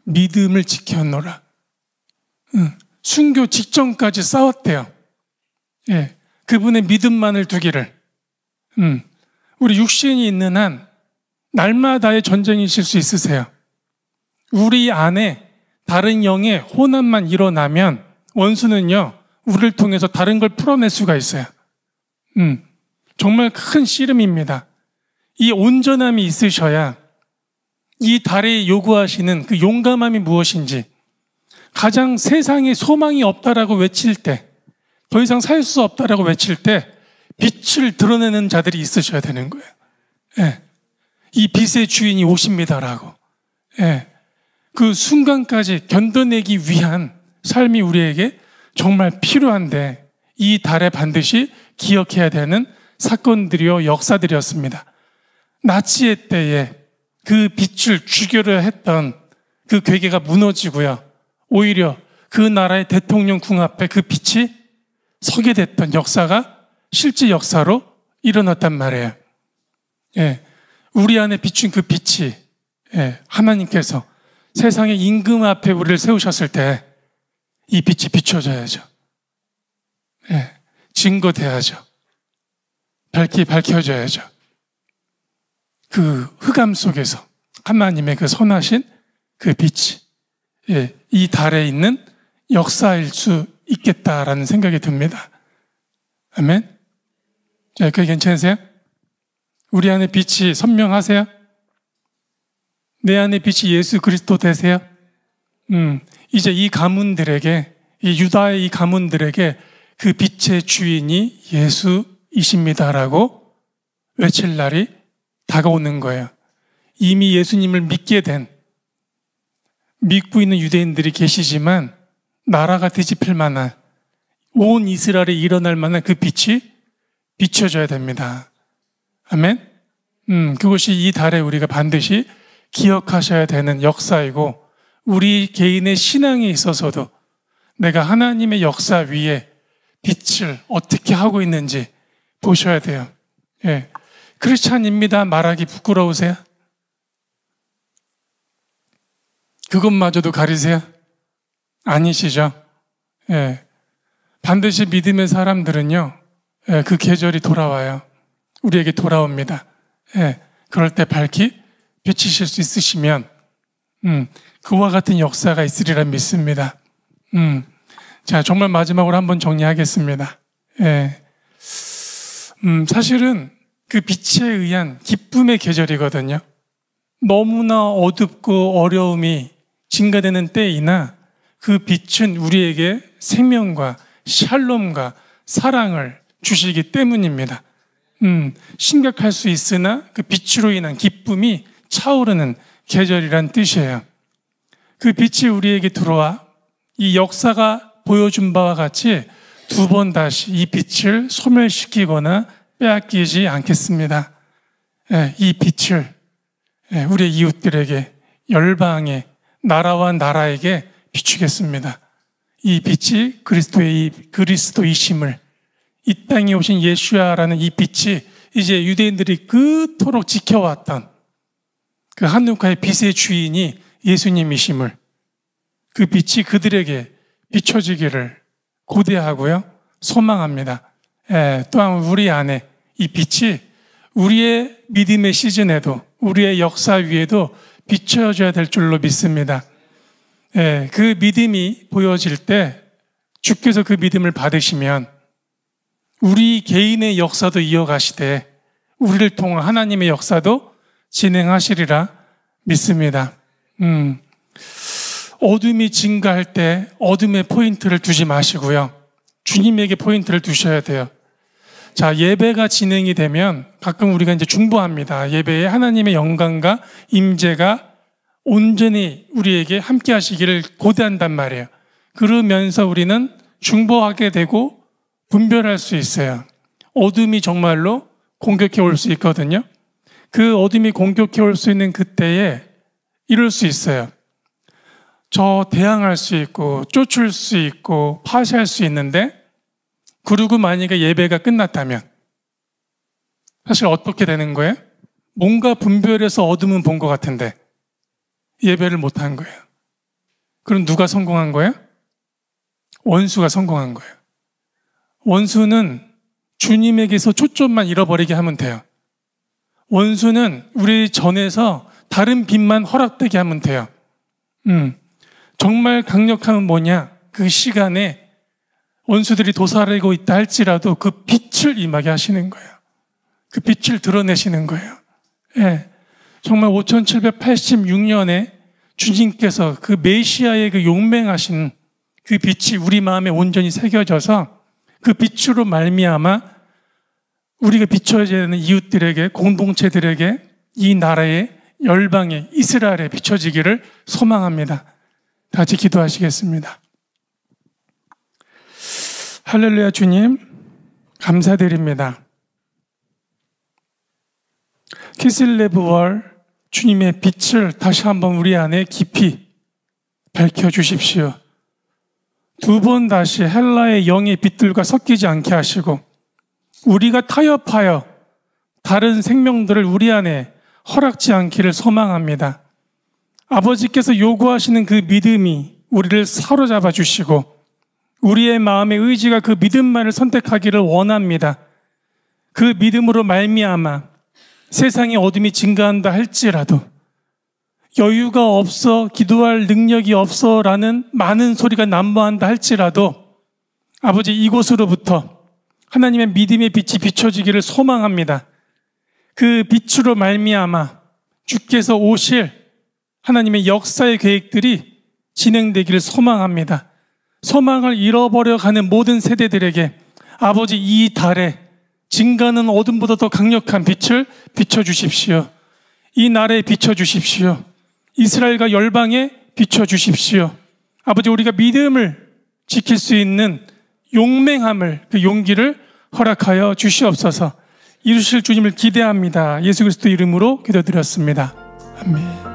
믿음을 지켰노라. 순교 직전까지 싸웠대요. 예, 그분의 믿음만을 두기를. 우리 육신이 있는 한 날마다의 전쟁이 있을 수 있으세요. 우리 안에 다른 영의 혼합만 일어나면 원수는요, 우리를 통해서 다른 걸 풀어낼 수가 있어요. 정말 큰 씨름입니다. 이 온전함이 있으셔야 이 달에 요구하시는 그 용감함이 무엇인지, 가장 세상에 소망이 없다라고 외칠 때, 더 이상 살 수 없다라고 외칠 때 빛을 드러내는 자들이 있으셔야 되는 거예요. 예, 이 빛의 주인이 오십니다라고. 예, 그 순간까지 견뎌내기 위한 삶이 우리에게 정말 필요한데, 이 달에 반드시 기억해야 되는 사건들이요, 역사들이었습니다. 나치의 때에 그 빛을 죽여려 했던 그 괴계가 무너지고요, 오히려 그 나라의 대통령 궁 앞에 그 빛이 서게 됐던 역사가 실제 역사로 일어났단 말이에요. 예, 우리 안에 비춘 그 빛이, 예, 하나님께서 세상의 임금 앞에 우리를 세우셨을 때 이 빛이 비춰져야죠. 예, 증거돼야죠. 밝혀져야죠. 그 흑암 속에서 하나님의 그 선하신 그 빛이, 예, 이 달에 있는 역사일 수 있겠다라는 생각이 듭니다. 아멘. 자, 그게 괜찮으세요? 우리 안에 빛이 선명하세요? 내 안에 빛이 예수 그리스도 되세요? 이제 이 가문들에게, 이 유다의 이 가문들에게 그 빛의 주인이 예수이십니다라고 외칠 날이 다가오는 거예요. 이미 예수님을 믿고 있는 유대인들이 계시지만 나라가 뒤집힐 만한, 온 이스라엘에 일어날 만한 그 빛이 비춰져야 됩니다. 아멘. 그것이 이 달에 우리가 반드시 기억하셔야 되는 역사이고, 우리 개인의 신앙에 있어서도 내가 하나님의 역사 위에 빛을 어떻게 하고 있는지 보셔야 돼요. 예, 크리스찬입니다 말하기 부끄러우세요? 그것마저도 가리세요? 아니시죠? 예, 반드시 믿음의 사람들은요, 예, 그 계절이 돌아와요. 우리에게 돌아옵니다. 예, 그럴 때 밝히 비치실 수 있으시면 그와 같은 역사가 있으리라 믿습니다. 자, 정말 마지막으로 한번 정리하겠습니다. 예, 사실은 그 빛에 의한 기쁨의 계절이거든요. 너무나 어둡고 어려움이 증가되는 때이나 그 빛은 우리에게 생명과 샬롬과 사랑을 주시기 때문입니다. 심각할 수 있으나 그 빛으로 인한 기쁨이 차오르는 계절이란 뜻이에요. 그 빛이 우리에게 들어와 이 역사가 보여준 바와 같이 두 번 다시 이 빛을 소멸시키거나 빼앗기지 않겠습니다. 이 빛을 우리의 이웃들에게, 열방에, 나라와 나라에게 비추겠습니다. 이 빛이 그리스도이심을, 이 땅에 오신 예수야라는 이 빛이 이제 유대인들이 그토록 지켜왔던 그 한누카의 빛의 주인이 예수님이심을, 그 빛이 그들에게 비춰지기를 고대하고요, 소망합니다. 또한 우리 안에 이 빛이 우리의 믿음의 시즌에도, 우리의 역사 위에도 비춰져야 될 줄로 믿습니다. 그 믿음이 보여질 때 주께서 그 믿음을 받으시면 우리 개인의 역사도 이어가시되 우리를 통한 하나님의 역사도 진행하시리라 믿습니다. 어둠이 증가할 때 어둠의 포인트를 두지 마시고요, 주님에게 포인트를 두셔야 돼요. 자, 예배가 진행이 되면 가끔 우리가 이제 중보합니다. 예배에 하나님의 영광과 임재가 온전히 우리에게 함께 하시기를 고대한단 말이에요. 그러면서 우리는 중보하게 되고 분별할 수 있어요. 어둠이 정말로 공격해 올 수 있거든요. 그 어둠이 공격해 올 수 있는 그때에 이럴 수 있어요. 저 대항할 수 있고 쫓을 수 있고 파쇄할 수 있는데, 그리고 만약에 예배가 끝났다면 사실 어떻게 되는 거예요? 뭔가 분별해서 어둠은 본 것 같은데 예배를 못한 거예요. 그럼 누가 성공한 거예요? 원수가 성공한 거예요. 원수는 주님에게서 초점만 잃어버리게 하면 돼요. 원수는 우리 전에서 다른 빛만 허락되게 하면 돼요. 정말 강력함은 뭐냐? 그 시간에 원수들이 도사리고 있다 할지라도 그 빛을 임하게 하시는 거예요. 그 빛을 드러내시는 거예요. 예. 정말 5786년에 주님께서 그 메시아의 그 용맹하신 그 빛이 우리 마음에 온전히 새겨져서 그 빛으로 말미암아 우리가 비춰야 되는 이웃들에게, 공동체들에게, 이 나라의 열방에, 이스라엘에 비춰지기를 소망합니다. 다 같이 기도하시겠습니다. 할렐루야. 주님 감사드립니다. 키슬레브월 주님의 빛을 다시 한번 우리 안에 깊이 밝혀주십시오. 두 번 다시 헬라의 영의 빛들과 섞이지 않게 하시고 우리가 타협하여 다른 생명들을 우리 안에 허락지 않기를 소망합니다. 아버지께서 요구하시는 그 믿음이 우리를 사로잡아 주시고 우리의 마음의 의지가 그 믿음만을 선택하기를 원합니다. 그 믿음으로 말미암아 세상의 어둠이 증가한다 할지라도 여유가 없어, 기도할 능력이 없어 라는 많은 소리가 난무한다 할지라도 아버지, 이곳으로부터 하나님의 믿음의 빛이 비춰지기를 소망합니다. 그 빛으로 말미암아 주께서 오실 하나님의 역사의 계획들이 진행되기를 소망합니다. 소망을 잃어버려가는 모든 세대들에게 아버지, 이 달에 증가하는 어둠보다 더 강력한 빛을 비춰주십시오. 이 나라에 비춰주십시오. 이스라엘과 열방에 비춰주십시오. 아버지, 우리가 믿음을 지킬 수 있는 용맹함을, 그 용기를 허락하여 주시옵소서. 이루실 주님을 기대합니다. 예수 그리스도 이름으로 기도드렸습니다. 아멘.